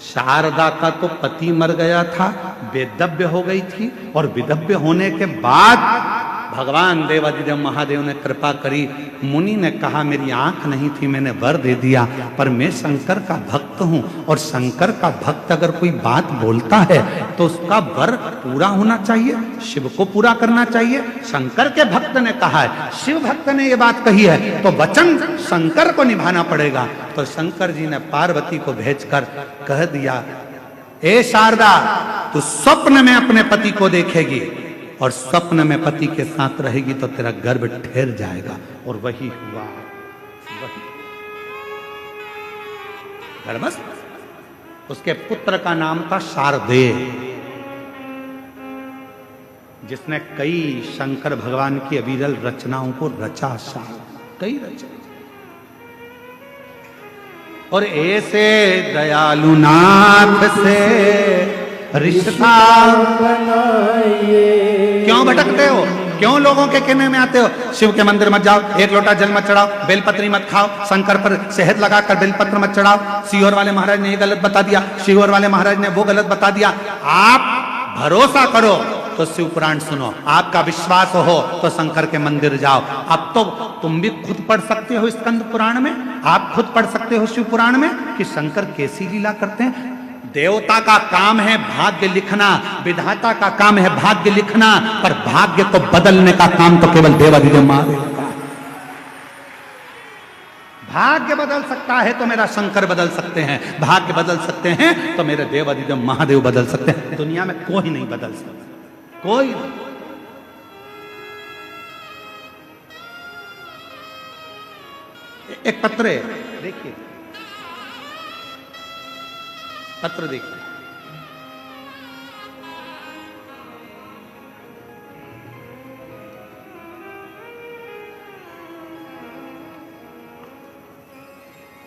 शारदा का तो पति मर गया था, वेदव्य हो गई थी, और विधव्य होने के बाद भगवान देवाधिदेव महादेव ने कृपा करी। मुनि ने कहा मेरी आंख नहीं थी, मैंने वर दे दिया, पर मैं शंकर का भक्त हूं, और शंकर का भक्त अगर कोई बात बोलता है तो उसका वर पूरा होना चाहिए, शिव को पूरा करना चाहिए। शंकर के भक्त ने कहा है, शिव भक्त ने ये बात कही है, तो वचन शंकर को निभाना पड़ेगा। तो शंकर जी ने पार्वती को भेजकर कह दिया, ए शारदा, तू स्वप्न में अपने पति को देखेगी और स्वप्न में पति के साथ रहेगी तो तेरा गर्भ ठहर जाएगा। और वही हुआ। गर्भस्थ उसके पुत्र का नाम था शारदेय, जिसने कई शंकर भगवान की अविरल रचनाओं को रचा। कई रचना। और ऐसे दयालु नाथ से रिश्ता बनाइए। क्यों भटकते हो? क्यों लोगों के कहने में आते हो? शिव के मंदिर मत जाओ, एक लोटा जल मत चढ़ाओ, बेलपत्री मत खाओ, शंकर पर शहद लगाकर बेलपत्र मत चढ़ाओ। सियोर वाले महाराज ने ये गलत बता दिया, शिवर वाले महाराज ने वो गलत बता दिया। आप भरोसा करो तो शिव पुराण सुनो, आपका विश्वास हो तो शंकर के मंदिर जाओ। अब तो तुम भी खुद पढ़ सकते हो स्कंद पुराण में, आप खुद पढ़ सकते हो शिव पुराण में कि शंकर कैसी लीला करते हैं। देवता का काम है भाग्य लिखना, विधाता का काम है भाग्य लिखना, पर भाग्य को बदलने का काम तो केवल देवाधिदेव महादेव का। भाग्य बदल सकता है तो मेरा शंकर बदल सकते हैं, भाग्य बदल सकते हैं तो मेरे देवाधिदेव महादेव बदल सकते हैं। दुनिया में कोई नहीं बदल सकता, कोई नहीं। एक पत्र है, देखिए पत्र देखिए।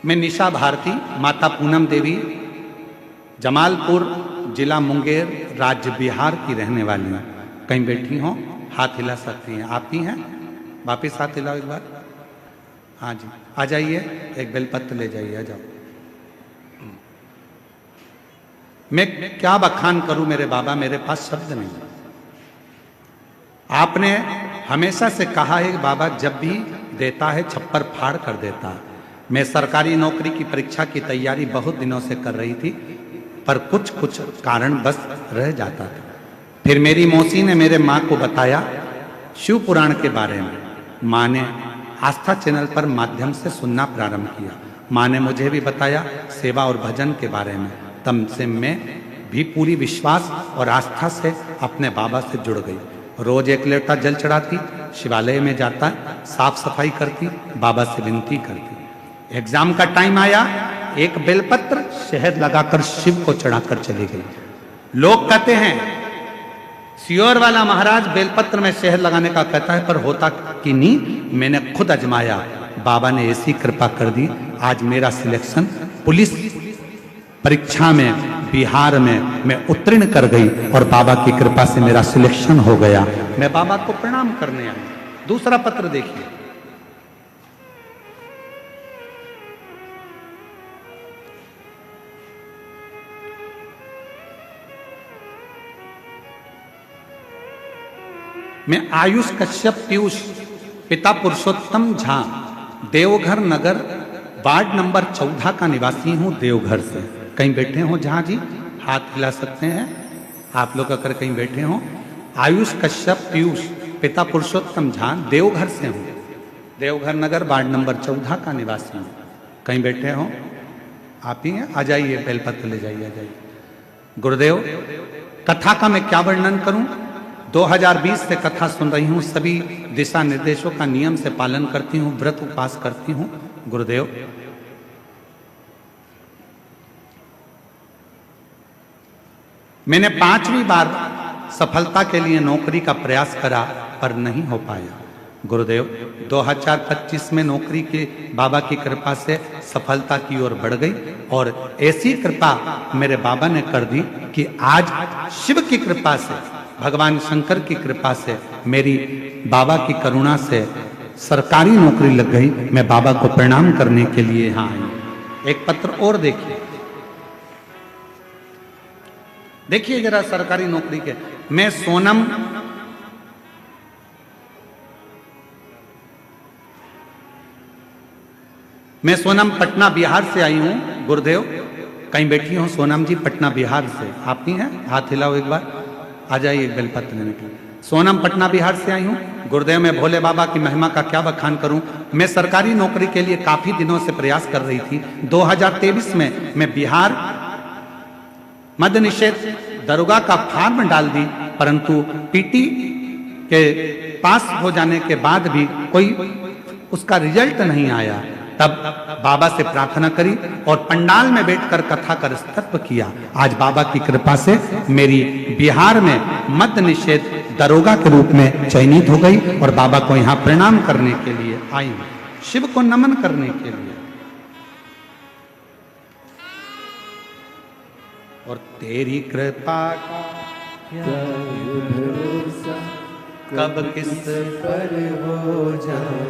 मैं निशा भारती, माता पूनम देवी, जमालपुर जिला मुंगेर, राज्य बिहार की रहने वाली हूँ। कहीं बैठी हो, हाथ हिला सकती हैं। आप ही हैं? वापिस हाथ हिलाओ एक बार। हाँ जी, आ जाइए, एक बेलपत्र ले जाइए, आ जाओ। मैं क्या बखान करूं मेरे बाबा, मेरे पास शब्द नहीं। आपने हमेशा से कहा है कि बाबा जब भी देता है छप्पर फाड़ कर देता है। मैं सरकारी नौकरी की परीक्षा की तैयारी बहुत दिनों से कर रही थी, पर कुछ कुछ कारण बस रह जाता था। फिर मेरी मौसी ने मेरे माँ को बताया शिव पुराण के बारे में। माँ ने आस्था चैनल पर माध्यम से सुनना प्रारंभ किया। माँ ने मुझे भी बताया सेवा और भजन के बारे में। तब से मैं भी पूरी विश्वास और आस्था से अपने बाबा से जुड़ गई। रोज एक लोटा जल चढ़ाती, शिवालय में जाता, साफ सफाई करती, बाबा से विनती करती। एग्जाम का टाइम आया, एक बेलपत्र शहद लगाकर शिव को चढ़ाकर चली गई। लोग कहते हैं सियोर वाला महाराज बेलपत्र में शहद लगाने का कहता है, पर होता कि नहीं। मैंने खुद अजमाया, बाबा ने ऐसी कृपा कर दी, आज मेरा सिलेक्शन पुलिस परीक्षा में बिहार में मैं उत्तीर्ण कर गई और बाबा की कृपा से मेरा सिलेक्शन हो गया। मैं बाबा को प्रणाम करने आई। दूसरा पत्र देखिए, मैं आयुष कश्यप पीयूष, पिता पुरुषोत्तम झा, देवघर नगर, वार्ड नंबर 14 का निवासी हूं, देवघर से। कहीं बैठे हो झा जी, हाथ हिला सकते हैं आप लोग अगर कहीं बैठे हो। आयुष कश्यप पीयूष, पिता पुरुषोत्तम झा, देवघर से हूं, देवघर नगर, वार्ड नंबर 14 का निवासी हूं। कहीं बैठे हो आप ही हैं, आ जाइए, बेलपत्र ले जाइए, आ जाइए। गुरुदेव, कथा का मैं क्या वर्णन करूं। 2020 से कथा सुन रही हूं, सभी दिशा निर्देशों का नियम से पालन करती हूं, व्रत उपवास करती हूं। गुरुदेव, मैंने 5वीं बार सफलता के लिए नौकरी का प्रयास करा पर नहीं हो पाया। गुरुदेव, 2025 में नौकरी के बाबा की कृपा से सफलता की ओर बढ़ गई और ऐसी कृपा मेरे बाबा ने कर दी कि आज शिव की कृपा से, भगवान शंकर की कृपा से, मेरी बाबा की करुणा से सरकारी नौकरी लग गई। मैं बाबा को प्रणाम करने के लिए यहाँ आई। एक पत्र और देखिए, देखिए जरा सरकारी नौकरी के। मैं सोनम पटना बिहार से आई हूं। गुरुदेव, कहीं बैठी हूं सोनम जी, पटना बिहार से। आप ही हैं, हाथ हिलाओ एक बार, आ जाइए एक बेलपत्र लेने के लिए। सोनम पटना बिहार से आई हूँ। गुरुदेव, मैं भोले बाबा की महिमा का क्या बखान करूं। मैं सरकारी नौकरी के लिए काफी दिनों से प्रयास कर रही थी। 2023 में मैं बिहार मद्य निषेध दरोगा का फॉर्म डाल दी, परंतु पीटी के पास हो जाने के बाद भी कोई उसका रिजल्ट नहीं आया। तब बाबा से प्रार्थना करी और पंडाल में बैठकर कथा का स्तव किया। आज बाबा की कृपा से मेरी बिहार में मद्य निषेध दरोगा के रूप में चयनित हो गई और बाबा को यहाँ प्रणाम करने के लिए आई हूँ, शिव को नमन करने के लिए। और तेरी कृपा का क्या भरोसा, कब किस पर हो जाए,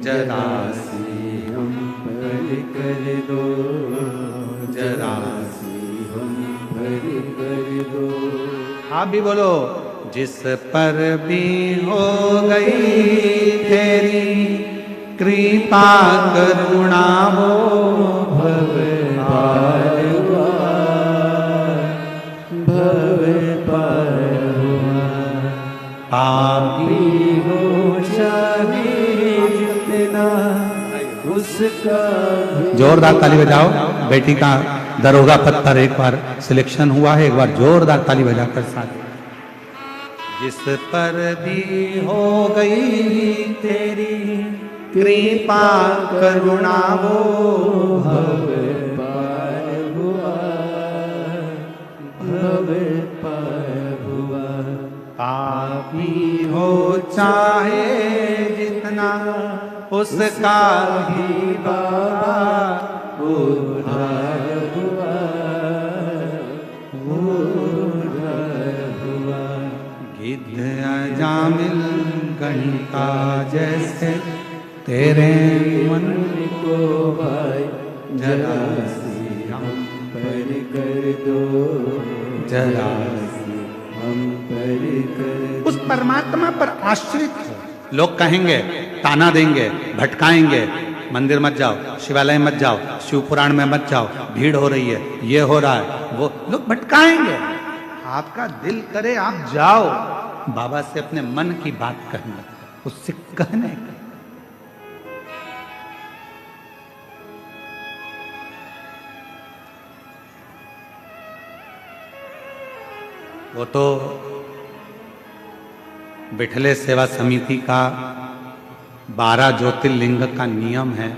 जरा सी हम पर कर दो, जरा सी हम पर कर दो। आप भी बोलो। जिस पर भी हो गई तेरी कृपा करुणा हो, भव पार हुआ, भव पार हुआ। पापी हो चाहे जितना उसका भी। जोरदार ताली बजाओ। बेटी का दरोगा पद पर एक बार सिलेक्शन हुआ है, एक बार जोरदार ताली बजाकर साथ। जिस पर भी हो गई तेरी कृपा करुणा वो, भव पार हुआ, भव पार हुआ। पापी हो चाहे जितना उसका ही बाबा उद्धार हुआ, उद्धार हुआ। गिद्ध अजामिल घंटा जैसे तेरे मन को भाई जरा सी हम पर कर दो, जरा सी हम पर कर दो। उस परमात्मा पर आश्रित हो। लोग कहेंगे, ताना देंगे, भटकाएंगे, मंदिर मत जाओ, शिवालय मत जाओ, शिव पुराण में मत जाओ, भीड़ हो रही है, ये हो रहा है, वो लोग भटकाएंगे। आपका दिल करे आप जाओ, बाबा से अपने मन की बात कहना, उससे कहने का। वो तो बिठले सेवा समिति का 12 ज्योतिर्लिंग का नियम है,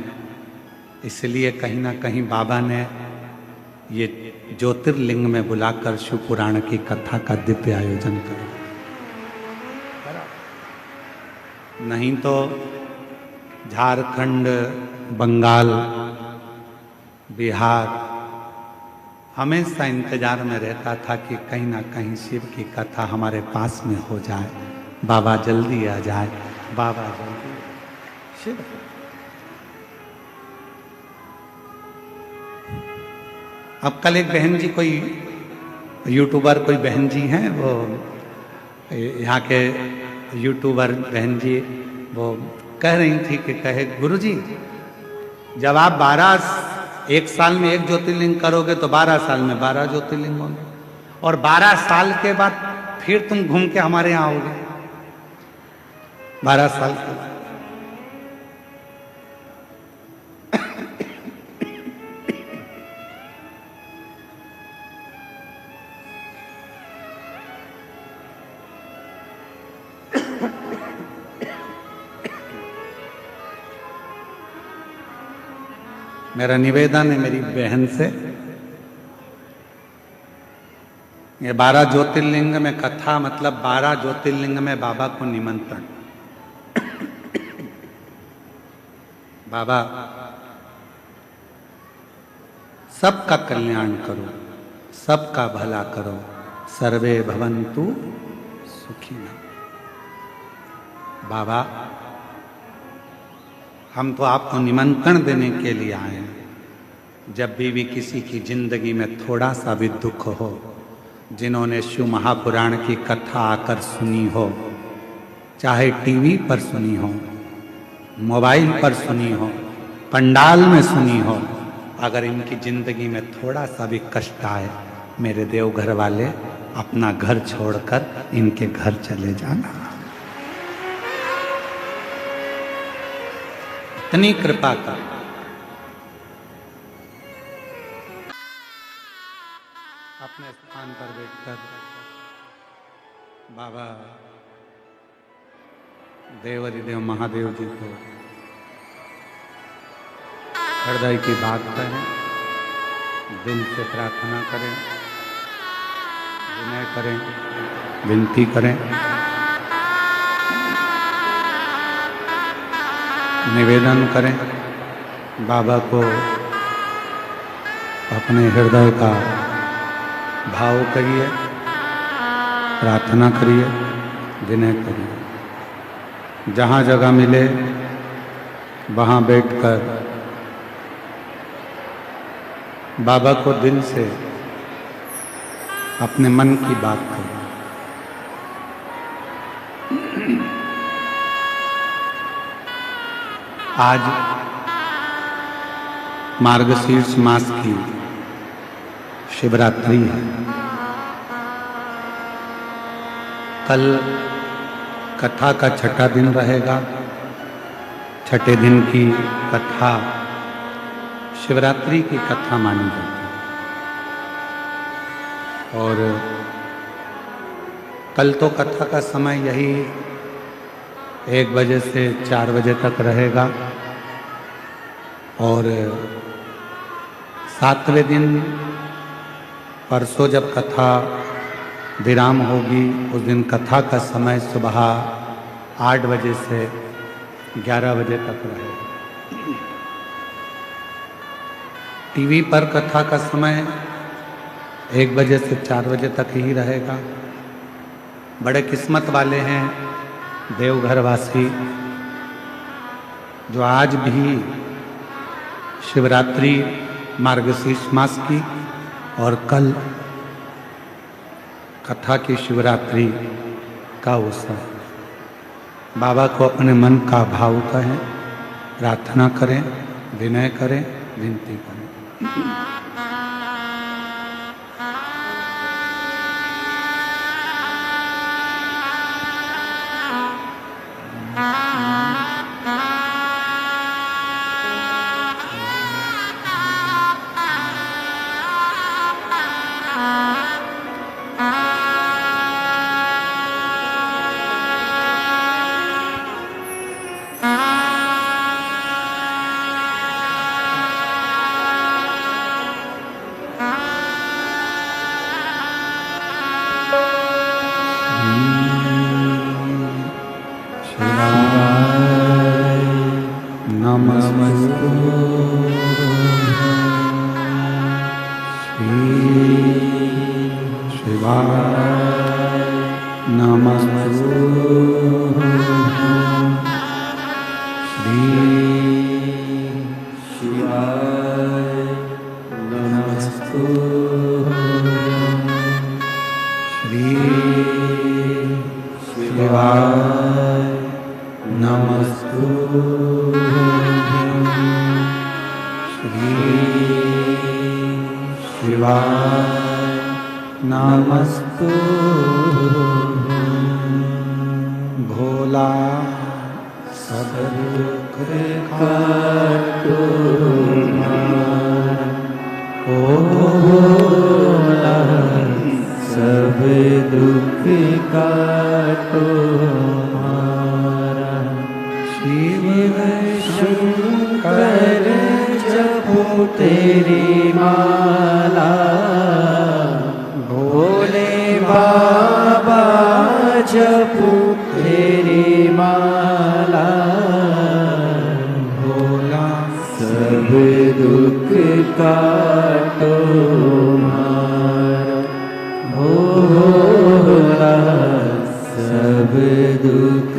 इसलिए कहीं ना कहीं बाबा ने ये ज्योतिर्लिंग में बुलाकर शिव पुराण की कथा का दिव्य आयोजन करा। नहीं तो झारखंड, बंगाल, बिहार, हमेशा इंतजार में रहता था कि कहीं ना कहीं शिव की कथा हमारे पास में हो जाए, बाबा जल्दी आ जाए, बाबा जल्दी। शिव अब कल एक बहन जी, कोई यूट्यूबर कोई बहन जी हैं, वो यहाँ के यूट्यूबर बहन जी, वो कह रही थी कि कहे गुरुजी, जब आप 1 साल में 1 ज्योतिर्लिंग करोगे तो 12 साल में 12 ज्योतिर्लिंग होंगे, और 12 साल के बाद फिर तुम घूम के हमारे यहाँ आओगे। 12 साल के बाद मेरा निवेदन है मेरी बहन से, ये 12 ज्योतिर्लिंग में कथा, मतलब 12 ज्योतिर्लिंग में बाबा को निमंत्रण। बाबा सबका कल्याण करो, सबका भला करो, सर्वे भवन्तु सुखिनः। बाबा हम तो आपको निमंत्रण देने के लिए आए हैं। जब भी किसी की जिंदगी में थोड़ा सा भी दुख हो, जिन्होंने शिव महापुराण की कथा आकर सुनी हो, चाहे टीवी पर सुनी हो, मोबाइल पर सुनी हो, पंडाल में सुनी हो, अगर इनकी जिंदगी में थोड़ा सा भी कष्ट आए, मेरे देवघर वाले अपना घर छोड़कर इनके घर चले जाना। इतनी कृपा कर। अपने स्थान पर बैठकर बाबा देव महादेव जी को हृदय की बात कहें, दिल से प्रार्थना करें, विनय करें, विनती करें, निवेदन करें। बाबा को अपने हृदय का भाव करिए, प्रार्थना करिए, विनय करिए। जहाँ जगह मिले वहाँ बैठकर बाबा को दिल से अपने मन की बात करें। आज मार्गशीर्ष मास की शिवरात्रि है। कल कथा का छठा दिन रहेगा। छठे दिन की कथा शिवरात्रि की कथा मानी जाती है। और कल तो कथा का समय यही 1 बजे से 4 बजे तक रहेगा। और 7वें दिन परसों जब कथा विराम होगी, उस दिन कथा का समय सुबह 8 बजे से 11 बजे तक रहेगा। टीवी पर कथा का समय 1 बजे से 4 बजे तक ही रहेगा। बड़े किस्मत वाले हैं देवघर वासी जो आज भी शिवरात्रि मार्गशीर्ष मास की और कल कथा की शिवरात्रि का अवसर बाबा को अपने मन का भाव कहें, प्रार्थना करें, विनय करें, विनती करें। शिवाय नमस्तुभ्यं श्री शिवाय नमस्तुभ्यं श्री शिवाय नमस्तुभ्यं भोला सब दुख काटो ओ भोला सब दुख काटो हमारा। शिव शंकर जपो तेरी माला, भोले बाबा जपो तेरी माला, भोला सब दुख काटो हमारा। भोला सब दुख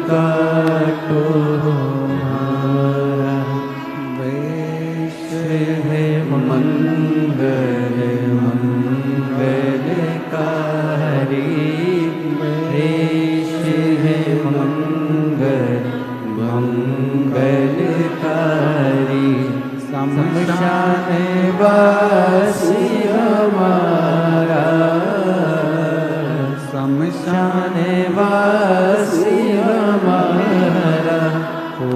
काटो हमारा। वेश है मंगल मंगलकारी, वेश है मंगल मंगलकारी, शमशान वासी हमारा, शमशान वासी हमारा। ओ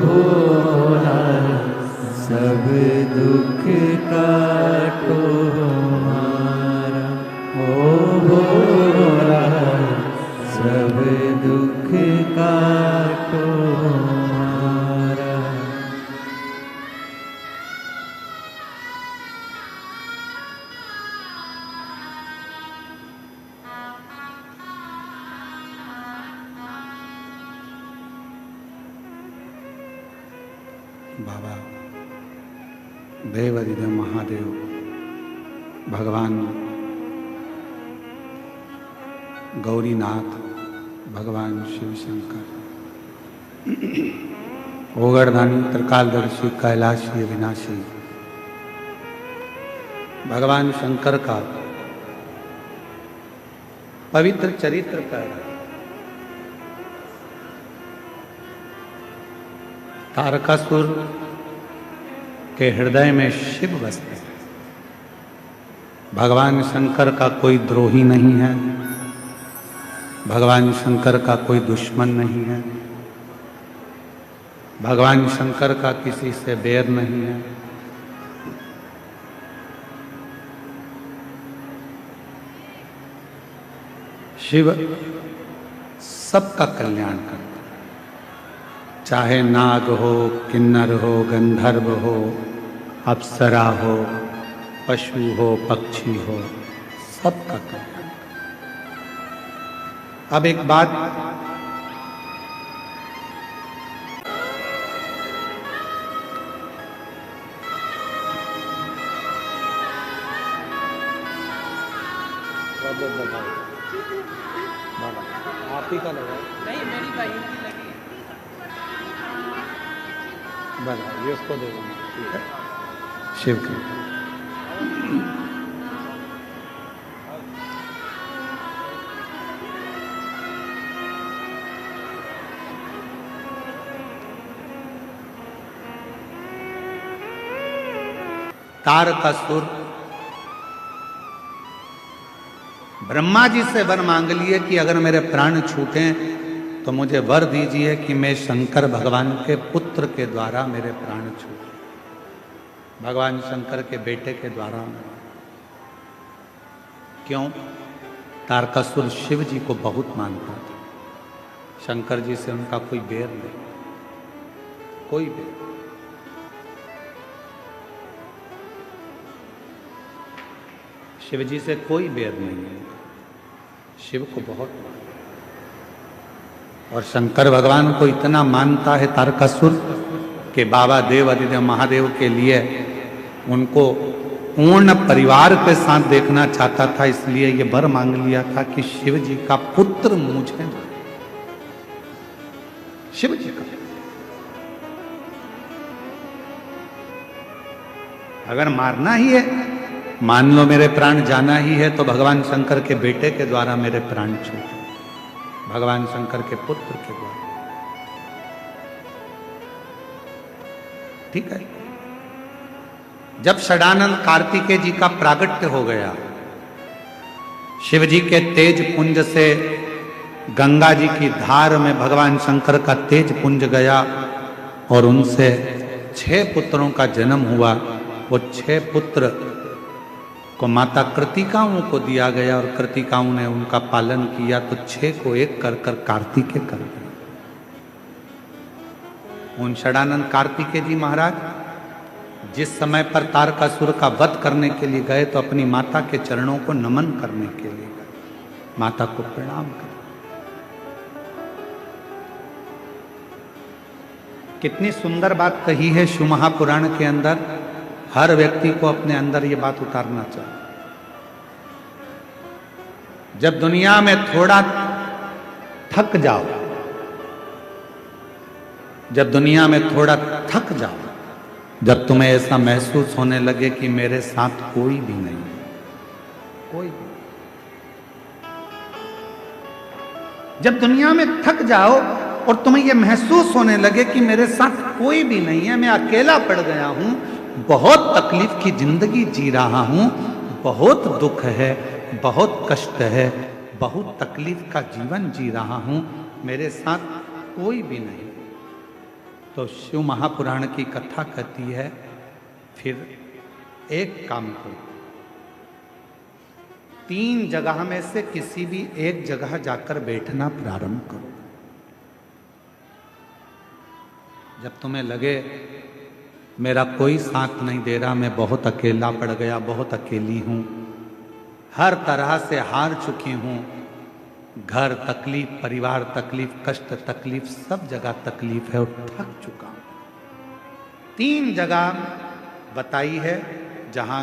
भोला सब दुख काटो हमारा। ओ भोला सब दुख काटो हमारा। बाबा देवादिदेव महादेव भगवान गौरीनाथ, भगवान शिव शंकर, ओगरदानी, त्रिकालदर्शी, कैलाशी, अविनाशी, भगवान शंकर का पवित्र चरित्र का तारकासुर के हृदय में शिव बसते हैं। भगवान शंकर का कोई द्रोही नहीं है, भगवान शंकर का कोई दुश्मन नहीं है, भगवान शंकर का किसी से बैर नहीं है। शिव सबका कल्याण करता है, चाहे नाग हो, किन्नर हो, गंधर्व हो, अप्सरा हो, पशु हो, पक्षी हो, सबका कल्याण। अब एक बात, आप ही का लगा नहीं, मेरी भाई की लगी। बना ये उसको दे देंगे, ठीक है। शिव की तारकासुर ब्रह्मा जी से वर मांग लिए कि अगर मेरे प्राण छूटें तो मुझे वर दीजिए कि मैं शंकर भगवान के पुत्र के द्वारा मेरे प्राण छूटे, भगवान शंकर के बेटे के द्वारा। क्यों? तारकासुर शिव जी को बहुत मानता था, शंकर जी से उनका कोई बैर नहीं, कोई बैर। शिव जी से कोई बैर नहीं है, शिव को बहुत मानता। और शंकर भगवान को इतना मानता है तारकासुर कि बाबा देवादिदेव महादेव के लिए उनको पूर्ण परिवार के साथ देखना चाहता था, इसलिए ये वर मांग लिया था कि शिव जी का पुत्र मुझे, शिव जी का। अगर मारना ही है, मान लो मेरे प्राण जाना ही है, तो भगवान शंकर के बेटे के द्वारा मेरे प्राण छूटे, भगवान शंकर के पुत्र के द्वारा। ठीक है। जब षडानंद कार्तिकेय जी का प्रागट्य हो गया, शिव जी के तेज पुंज से गंगा जी की धार में भगवान शंकर का तेज पुंज गया और उनसे 6 पुत्रों का जन्म हुआ। वो 6 पुत्र को माता कृतिकाओं को दिया गया और कृतिकाओं ने उनका पालन किया, तो 6 को एक कर कर कार्तिकेय कर दिया। उन षडानंद कार्तिकेय जी महाराज जिस समय पर तारकासुर का वध करने के लिए गए, तो अपनी माता के चरणों को नमन करने के लिए गए, माता को प्रणाम कर। कितनी सुंदर बात कही है शिव महापुराण के अंदर। हर व्यक्ति को अपने अंदर ये बात उतारना चाहिए। जब दुनिया में थोड़ा थक जाओ, जब दुनिया में थोड़ा थक जाओ, जब तुम्हें ऐसा महसूस होने लगे कि मेरे साथ कोई भी नहीं, कोई भी, जब दुनिया में थक जाओ और तुम्हें यह महसूस होने लगे कि मेरे साथ कोई भी नहीं है, मैं अकेला पड़ गया हूं, बहुत तकलीफ की जिंदगी जी रहा हूं, बहुत दुख है, बहुत कष्ट है, बहुत तकलीफ का जीवन जी रहा हूं, मेरे साथ कोई भी नहीं, तो शिव महापुराण की कथा कहती है फिर एक काम करो, 3 जगह में से किसी भी एक जगह जाकर बैठना प्रारंभ करो। जब तुम्हें लगे मेरा कोई साथ नहीं दे रहा, मैं बहुत अकेला पड़ गया, बहुत अकेली हूं, हर तरह से हार चुकी हूं, घर तकलीफ, परिवार तकलीफ, कष्ट तकलीफ, सब जगह तकलीफ है और थक चुका हूं। 3 जगह बताई है जहां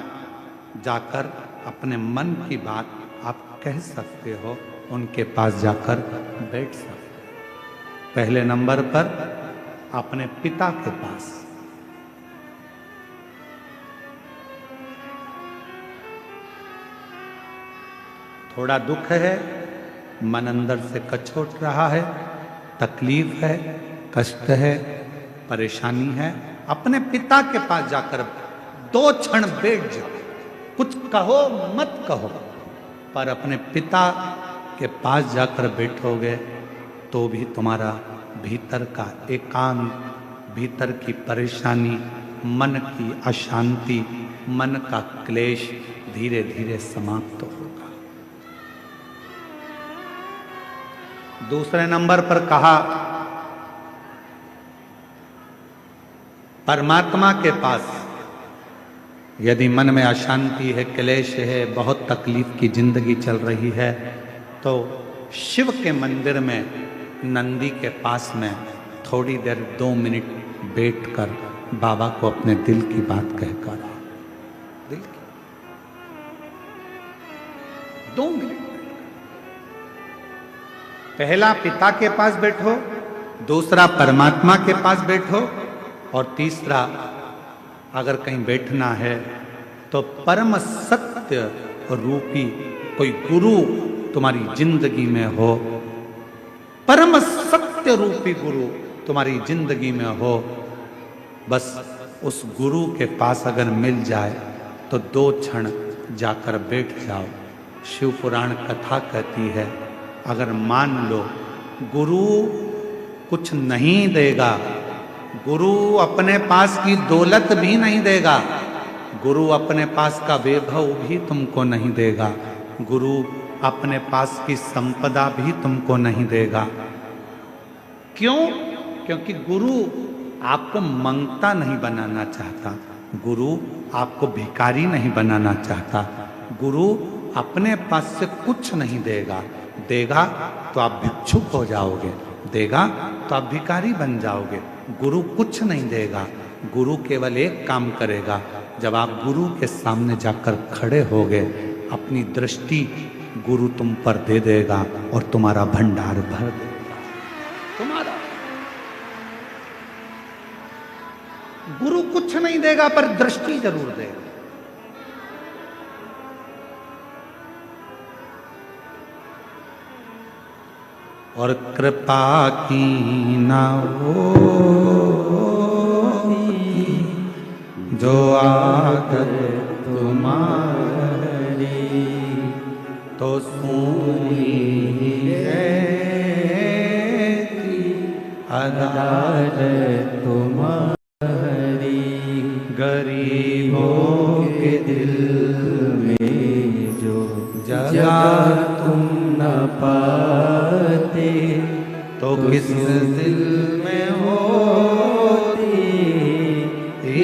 जाकर अपने मन की बात आप कह सकते हो, उनके पास जाकर बैठ सकते हो। पहले नंबर पर अपने पिता के पास, थोड़ा दुख है, मन अंदर से कचोट रहा है, तकलीफ है, कष्ट है, परेशानी है, अपने पिता के पास जाकर 2 क्षण बैठ जाओ। कुछ कहो मत कहो, पर अपने पिता के पास जाकर बैठोगे तो भी तुम्हारा भीतर का एकांत, भीतर की परेशानी, मन की अशांति, मन का क्लेश धीरे धीरे समाप्त होगा। दूसरे नंबर पर कहा परमात्मा के पास। यदि मन में अशांति है, क्लेश है, बहुत तकलीफ की जिंदगी चल रही है, तो शिव के मंदिर में नंदी के पास में थोड़ी देर 2 मिनट बैठकर बाबा को अपने दिल की बात कहकर आओ। दिल की 2 मिनट। पहला पिता के पास बैठो, दूसरा परमात्मा के पास बैठो, और तीसरा अगर कहीं बैठना है तो परम सत्य रूपी कोई गुरु तुम्हारी जिंदगी में हो, परम सत्य रूपी गुरु तुम्हारी जिंदगी में हो। बस उस गुरु के पास अगर मिल जाए तो 2 क्षण जाकर बैठ जाओ। शिव पुराण कथा कहती है, अगर मान लो गुरु कुछ नहीं देगा, गुरु अपने पास की दौलत भी नहीं देगा, गुरु अपने पास का वैभव भी तुमको नहीं देगा, गुरु अपने पास की संपदा भी तुमको नहीं देगा। क्यों? क्योंकि गुरु आपको मंगता नहीं बनाना चाहता, गुरु आपको भिखारी नहीं बनाना चाहता, गुरु अपने पास से कुछ नहीं देगा। देगा तो आप भिक्षुक हो जाओगे, देगा तो आप भिखारी बन जाओगे। गुरु कुछ नहीं देगा, गुरु केवल एक काम करेगा, जब आप गुरु के सामने जाकर खड़े होगे, अपनी दृष्टि गुरु तुम पर दे देगा और तुम्हारा भंडार भर देगा। तुम्हारा गुरु कुछ नहीं देगा देगा पर दृष्टि जरूर देगा। और कृपा की ना होती जो आदत तुम्हारी, तो सुनी रहती अदालत तुम्हारी। गरीबों के दिल में जो जगह तुम न पाते, तो किस दिल में होती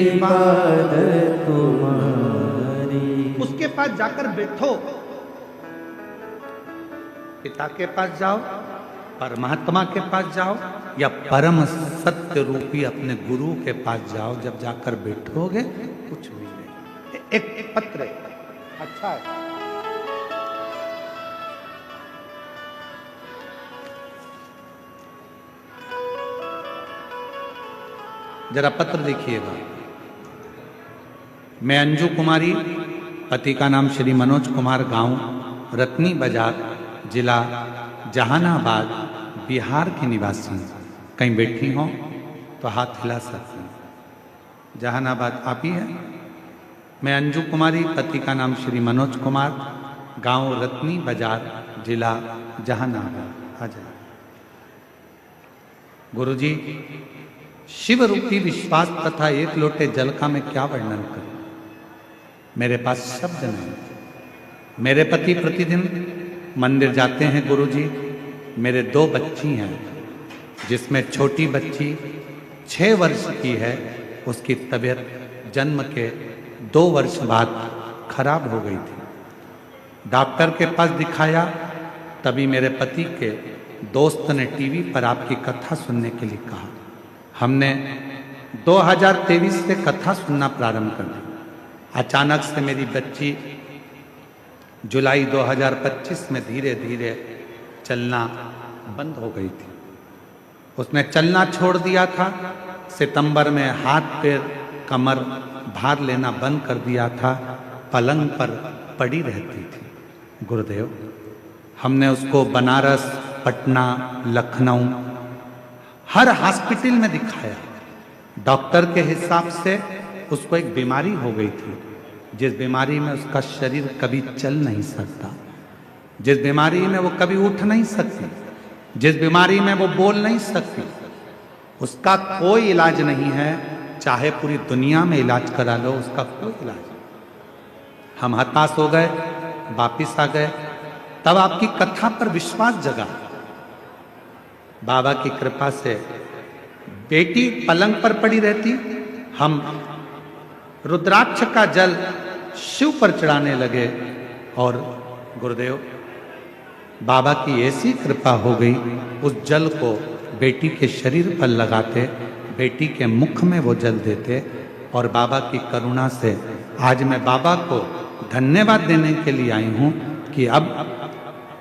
इबादत तुम्हारी। उसके पास जाकर बैठो, पिता के पास जाओ, परमात्मा के पास जाओ, या परम सत्य रूपी अपने गुरु के पास जाओ। जब जाकर बैठोगे कुछ भी नहीं। एक पत्र अच्छा है, जरा पत्र देखिएगा। मैं अंजू कुमारी, पति का नाम श्री मनोज कुमार, गांव रत्नी बाजार, जिला जहानाबाद, बिहार की निवासी। कहीं बैठी हो तो हाथ हिला सकते हैं। जहानाबाद आप ही है। मैं अंजू कुमारी, पति का नाम श्री मनोज कुमार, गांव रत्नी बाजार, जिला जहानाबाद। आ जाए। गुरुजी, शिव रूपी विश्वास तथा एक लोटे जल का मैं क्या वर्णन करूं? मेरे पास शब्द नहीं। मेरे पति प्रतिदिन मंदिर जाते हैं गुरुजी। मेरे 2 बच्ची हैं, जिसमें छोटी बच्ची 6 वर्ष की है। उसकी तबीयत जन्म के 2 वर्ष बाद खराब हो गई थी। डॉक्टर के पास दिखाया, तभी मेरे पति के दोस्त ने टीवी पर आपकी कथा सुनने के लिए कहा। हमने 2023 से कथा सुनना प्रारंभ कर दी। अचानक से मेरी बच्ची जुलाई 2025 में धीरे धीरे चलना बंद हो गई थी। उसने चलना छोड़ दिया था। सितंबर में हाथ पैर कमर भार लेना बंद कर दिया था। पलंग पर पड़ी रहती थी। गुरुदेव, हमने उसको बनारस, पटना, लखनऊ हर हॉस्पिटल में दिखाया। डॉक्टर के हिसाब से उसको एक बीमारी हो गई थी, जिस बीमारी में उसका शरीर कभी चल नहीं सकता, जिस बीमारी में वो कभी उठ नहीं सकती, जिस बीमारी में वो बोल नहीं सकती। उसका कोई इलाज नहीं है, चाहे पूरी दुनिया में इलाज करा लो, उसका कोई इलाज नहीं। हम हताश हो गए, वापिस आ गए। तब आपकी कथा पर विश्वास जगा। बाबा की कृपा से बेटी पलंग पर पड़ी रहती। हम रुद्राक्ष का जल शिव पर चढ़ाने लगे और गुरुदेव, बाबा की ऐसी कृपा हो गई, उस जल को बेटी के शरीर पर लगाते, बेटी के मुख में वो जल देते। और बाबा की करुणा से आज मैं बाबा को धन्यवाद देने के लिए आई हूँ कि अब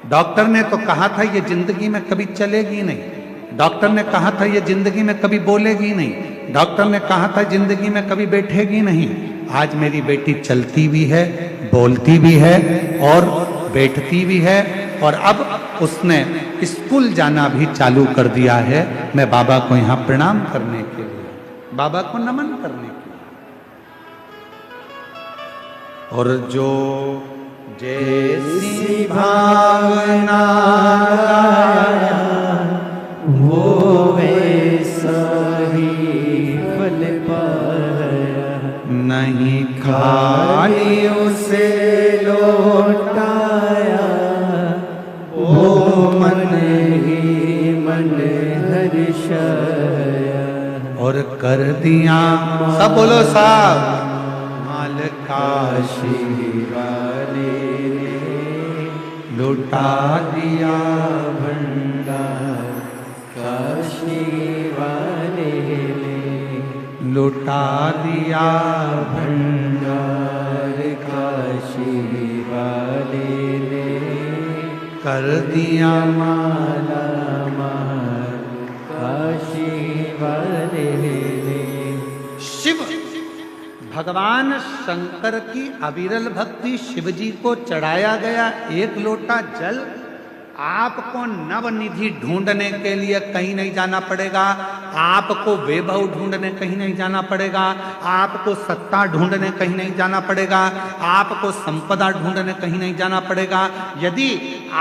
डॉक्टर ने तो कहा था ये जिंदगी में कभी चलेगी नहीं, डॉक्टर ने कहा था ये जिंदगी में कभी बोलेगी नहीं, डॉक्टर ने कहा था जिंदगी में कभी बैठेगी नहीं। आज मेरी बेटी चलती भी है, बोलती भी है और बैठती भी है। और अब उसने स्कूल जाना भी चालू कर दिया है। मैं बाबा को यहाँ प्रणाम करने के लिए, बाबा को नमन करने के लिए। और जो जैसी भावना वो वैसा ही फल पाया, नहीं खाली उसे लौटाया, वो मन ही मन हर्षाया। और कर दिया सब बोलो साहब माल काशी वाले ने लुटा दिया भंडार, काशी वाले ने लुटा दिया भंडार, काशी वाले ने कर दिया माला माल, काशी वाले ने। शिव भगवान शंकर की अविरल भक्ति शिव जी को चढ़ाया गया एक लोटा जल। आपको नवनिधि ढूंढने के लिए कहीं नहीं जाना पड़ेगा, आपको वैभव ढूंढने कहीं नहीं जाना पड़ेगा, आपको सत्ता ढूंढने कहीं नहीं जाना पड़ेगा, आपको संपदा ढूंढने कहीं नहीं जाना पड़ेगा। यदि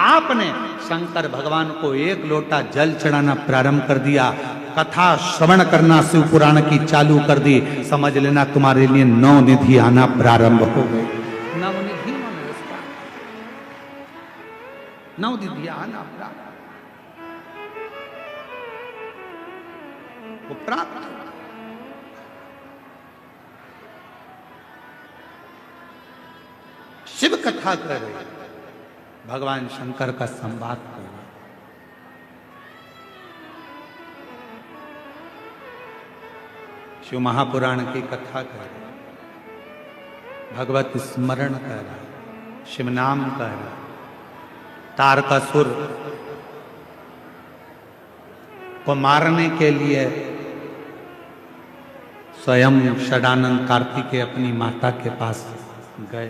आपने शंकर भगवान को एक लोटा जल चढ़ाना प्रारंभ कर दिया, कथा श्रवण करना शिव पुराण की चालू कर दी, समझ लेना तुम्हारे लिए नौ निधि आना प्रारंभ हो गए। नवनिधि नौ निधि आना प्रारंभ वो प्राप्त। शिव कथा कर रहे, भगवान शंकर का संवाद कर रहे, शिव महापुराण की कथा कर रहे, भगवत स्मरण कर रहा, शिव नाम कर रहा। तारकासुर को मारने के लिए स्वयं षडानंद कार्तिकेय अपनी माता के पास गए,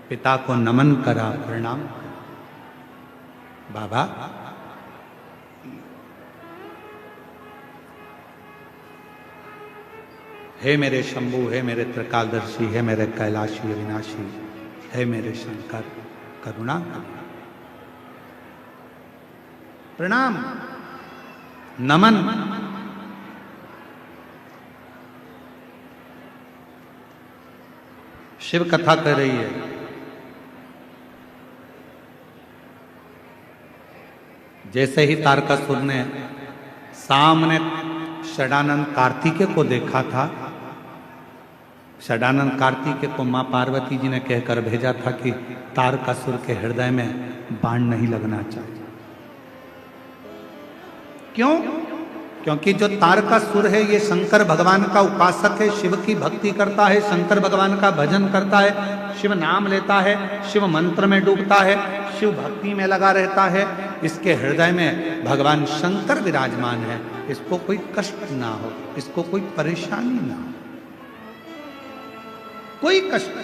पिता को नमन करा, प्रणाम करा। बाबा हे मेरे शंभु, हे मेरे त्रिकालदर्शी, हे मेरे कैलाशी अविनाशी, हे मेरे शंकर, करुणा करो, प्रणाम नमन। शिव कथा कर रही है। जैसे ही तारकासुर ने सामने षडानंद कार्तिकेय को देखा था, षडानंद कार्तिकेय को मां पार्वती जी ने कहकर भेजा था कि तारकासुर के हृदय में बाण नहीं लगना चाहिए। क्यों? क्योंकि जो तारकासुर है ये शंकर भगवान का उपासक है, शिव की भक्ति करता है, शंकर भगवान का भजन करता है, शिव नाम लेता है, शिव मंत्र में डूबता है, शिव भक्ति में लगा रहता है। इसके हृदय में भगवान शंकर विराजमान है, इसको कोई कष्ट ना हो, इसको कोई परेशानी ना हो, कोई कष्ट,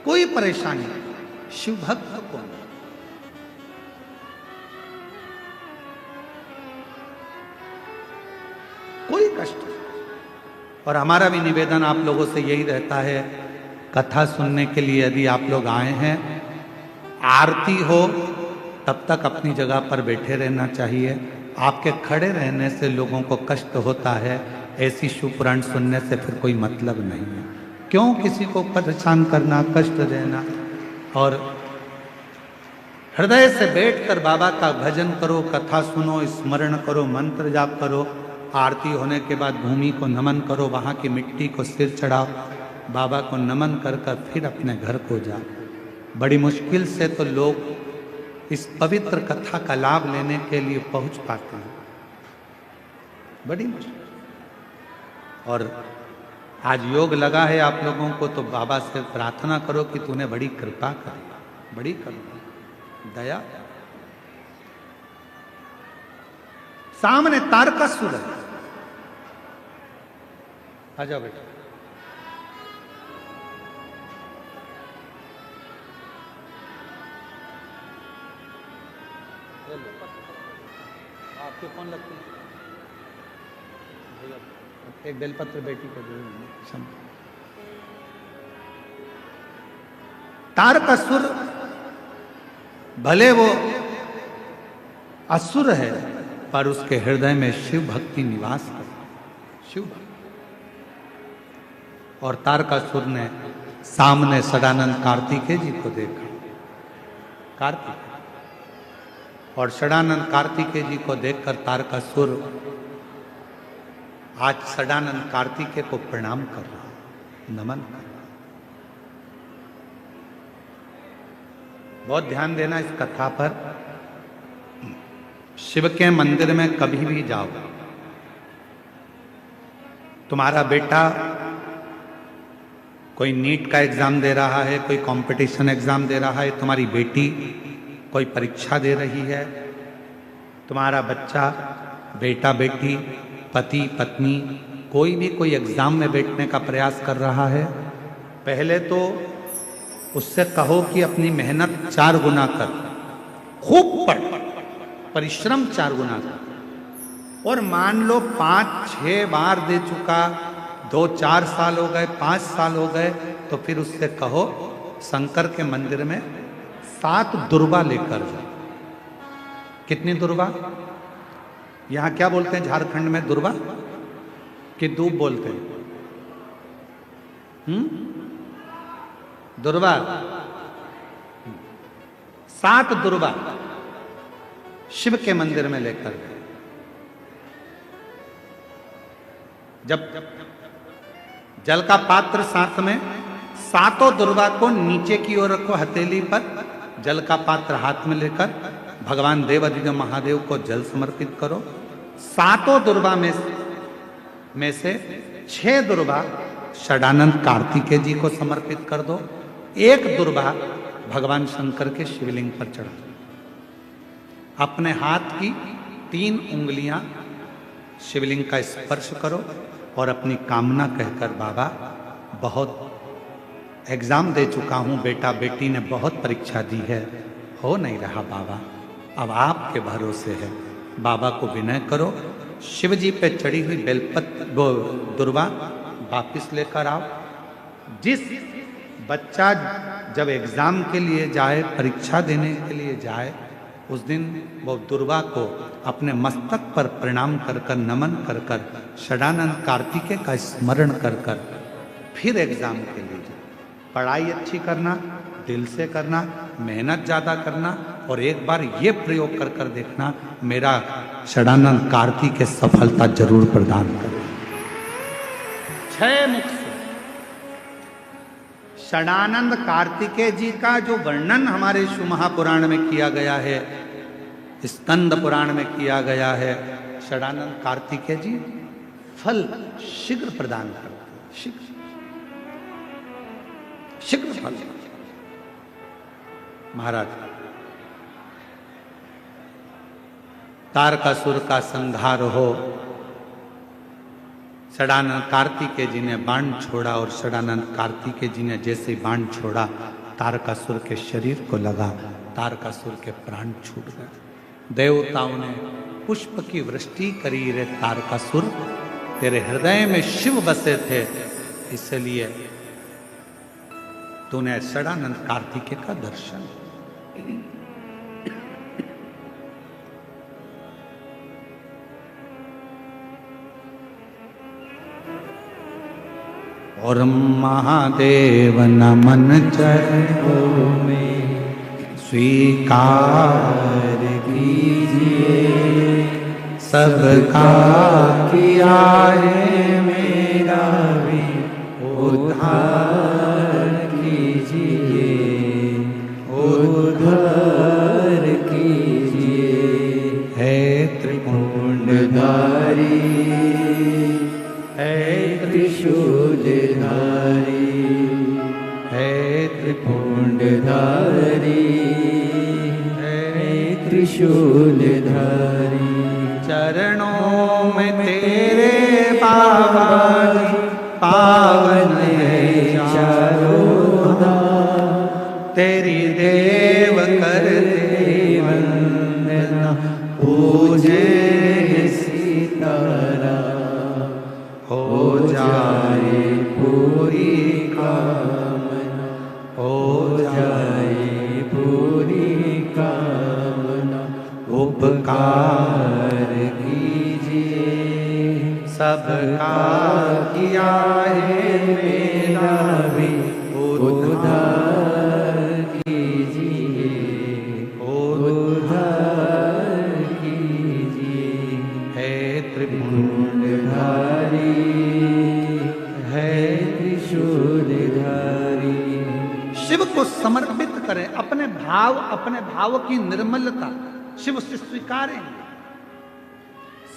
कोई परेशानी शिव भक्त को। कोई कष्ट। और हमारा भी निवेदन आप लोगों से यही रहता है, कथा सुनने के लिए यदि आप लोग आए हैं, आरती हो तब तक अपनी जगह पर बैठे रहना चाहिए। आपके खड़े रहने से लोगों को कष्ट होता है, ऐसी शिव पुराण सुनने से फिर कोई मतलब नहीं है। क्यों किसी को परेशान करना, कष्ट देना। और हृदय से बैठकर बाबा का भजन करो, कथा सुनो, स्मरण करो, मंत्र जाप करो। आरती होने के बाद भूमि को नमन करो, वहाँ की मिट्टी को सिर चढ़ाओ, बाबा को नमन कर कर फिर अपने घर को जाओ। बड़ी मुश्किल से तो लोग इस पवित्र कथा का लाभ लेने के लिए पहुंच पाते हैं, बड़ी मुश्किल। और आज योग लगा है आप लोगों को, तो बाबा से प्रार्थना करो कि तूने बड़ी कृपा करी, बड़ी करुणा, दया। सामने तारकासुर है, आ जाओ बेटा। आपके कौन लगते हैं? एक बेलपत्र बेटी को दे। तारकासुर भले वो असुर है, पर उसके हृदय में शिव भक्ति निवास करती, शिव भक्ति। और तारकासुर ने सामने षडानंद कार्तिकेय जी को देखा, कार्तिक, और षडानंद कार्तिकेय जी को देखकर तारकासुर आज षडानंद कार्तिकेय को प्रणाम कर रहा, नमन कर रहा। बहुत ध्यान देना इस कथा पर। शिव के मंदिर में कभी भी जाओ, तुम्हारा बेटा कोई नीट का एग्जाम दे रहा है, कोई कंपटीशन एग्जाम दे रहा है, तुम्हारी बेटी कोई परीक्षा दे रही है, तुम्हारा बच्चा, बेटा बेटी, पति पत्नी, कोई भी कोई एग्जाम में बैठने का प्रयास कर रहा है, पहले तो उससे कहो कि अपनी मेहनत 4 गुना कर, खूब पढ़, परिश्रम 4 गुना कर। और मान लो 5-6 बार दे चुका, 2-4 साल हो गए, 5 साल हो गए, तो फिर उससे कहो शंकर के मंदिर में 7 दुर्वा लेकर जाओ। कितनी दुर्वा? यहां क्या बोलते हैं झारखंड में? दुर्वा कि दूब बोलते हैं? दुर्वा। 7 दुर्वा शिव के मंदिर में लेकर गए। जब जल का पात्र साथ में, 7 दुर्वा को नीचे की ओर रखो हथेली पर, जल का पात्र हाथ में लेकर भगवान देवाधिदेव महादेव को जल समर्पित करो। 7 दुर्वा में से 6 दुर्वा षडानंद कार्तिकेय जी को समर्पित कर दो। 1 दुर्वा भगवान शंकर के शिवलिंग पर चढ़ा। अपने हाथ की 3 उंगलियां शिवलिंग का स्पर्श करो और अपनी कामना कहकर, बाबा बहुत एग्जाम दे चुका हूं, बेटा बेटी ने बहुत परीक्षा दी है, हो नहीं रहा बाबा, अब आपके भरोसे है। बाबा को विनय करो, शिव जी पे चढ़ी हुई बेलपत्र दुर्वा वापिस लेकर आओ। जिस बच्चा जब एग्जाम के लिए जाए, परीक्षा देने के लिए जाए, उस दिन वो दुर्वा को अपने मस्तक पर प्रणाम कर कर, नमन कर कर, षडानंद कार्तिकेय का स्मरण कर कर फिर एग्जाम के लिए जाए। पढ़ाई अच्छी करना, दिल से करना, मेहनत ज्यादा करना, और एक बार ये प्रयोग कर कर देखना, मेरा षडानंद कार्तिकेय सफलता जरूर प्रदान करे। 6 मुख से षडानंद कार्तिकेय जी का जो वर्णन हमारे शिव महापुराण में किया गया है, स्कंद पुराण में किया गया है, षडानंद कार्तिकेय जी फल शीघ्र प्रदान करते हैं, शीघ्र फल। महाराज, तारकासुर का संहार हो, षडानंद कार्तिकेय जी ने बाण छोड़ा, और षडानंद कार्तिकेय जी ने जैसे बाण छोड़ा, तारकासुर के शरीर को लगा, तारकासुर के प्राण छूट गए। देवताओं ने पुष्प की वृष्टि करी, रे तारकासुर तेरे हृदय में शिव बसे थे, इसलिए तूने षडानंद कार्तिकेय का दर्शन। और महादेव नमन चरणों में स्वीकार कीजिए, सबका किया है मेरा भी उद्धार कीजिए, उद्धार कीजिए। है त्रिपुंडधारी, है त्रिशूलधारी, है त्रिपुंडधारी, है त्रिशूलधारी। चरणों में तेरे बाबा जी पावन है चारों धाम, तेरी देव कर दे वंदना, पूजे सीताराम, हो जाए पूरी कामना, हो जाए पूरी कामना। उपकार कीजिए, सबका किया है मेरा भी उद्धार कीजिए, उद्धार कीजिए। है त्रिपुंडधारी, है त्रिशूलधारी। शिव को समर्पित करें, अपने भाव की निर्मलता शिव से स्वीकारेंगे।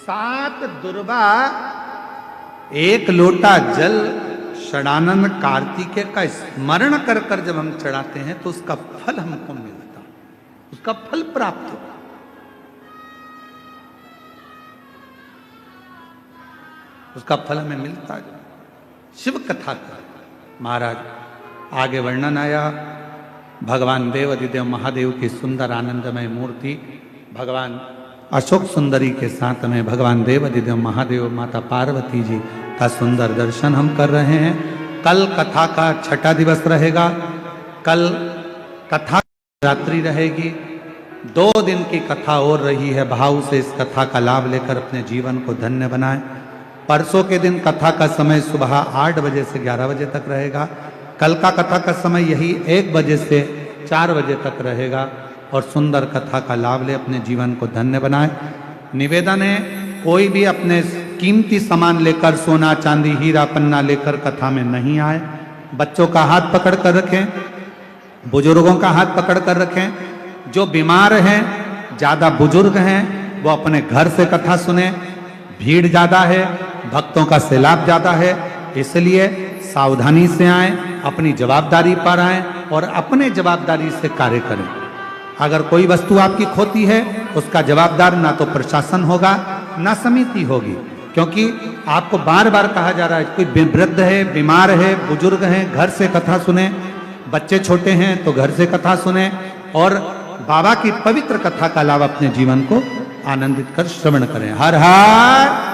7 दुर्वा, 1 लोटा जल षडानंद कार्तिकेय का स्मरण कर कर जब हम चढ़ाते हैं तो उसका फल हमको मिलता, उसका फल प्राप्त होता। उसका फल हमें मिलता है। शिव कथा कर महाराज, आगे वर्णन आया भगवान देवाधिदेव महादेव की सुंदर आनंदमय मूर्ति भगवान अशोक सुंदरी के साथ में भगवान देवाधिदेव महादेव माता पार्वती जी का सुंदर दर्शन हम कर रहे हैं। कल कथा का छठा दिवस रहेगा। कल कथा रात्रि रहेगी। 2 दिन की कथा और रही है। भाव से इस कथा का लाभ लेकर अपने जीवन को धन्य बनाएं। परसों के दिन कथा का समय सुबह 8 बजे से 11 बजे तक रहेगा। कल का कथा का समय यही 1 बजे से 4 बजे तक रहेगा और सुंदर कथा का लाभ ले अपने जीवन को धन्य बनाए। निवेदन है कोई भी अपने कीमती सामान लेकर सोना चांदी हीरा पन्ना लेकर कथा में नहीं आए। बच्चों का हाथ पकड़ कर रखें, बुजुर्गों का हाथ पकड़ कर रखें। जो बीमार हैं, ज़्यादा बुजुर्ग हैं, वो अपने घर से कथा सुने। भीड़ ज़्यादा है, भक्तों का सैलाब ज़्यादा है, इसलिए सावधानी से आएं, अपनी जवाबदारी पर आएं और अपने जवाबदारी से कार्य करें। अगर कोई वस्तु आपकी खोती है उसका जवाबदार ना तो प्रशासन होगा ना समिति होगी, क्योंकि आपको बार बार कहा जा रहा है कोई वृद्ध है, बीमार है, बुजुर्ग हैं, घर से कथा सुने। बच्चे छोटे हैं तो घर से कथा सुने और बाबा की पवित्र कथा का लाभ अपने जीवन को आनंदित कर श्रवण करें। हर हर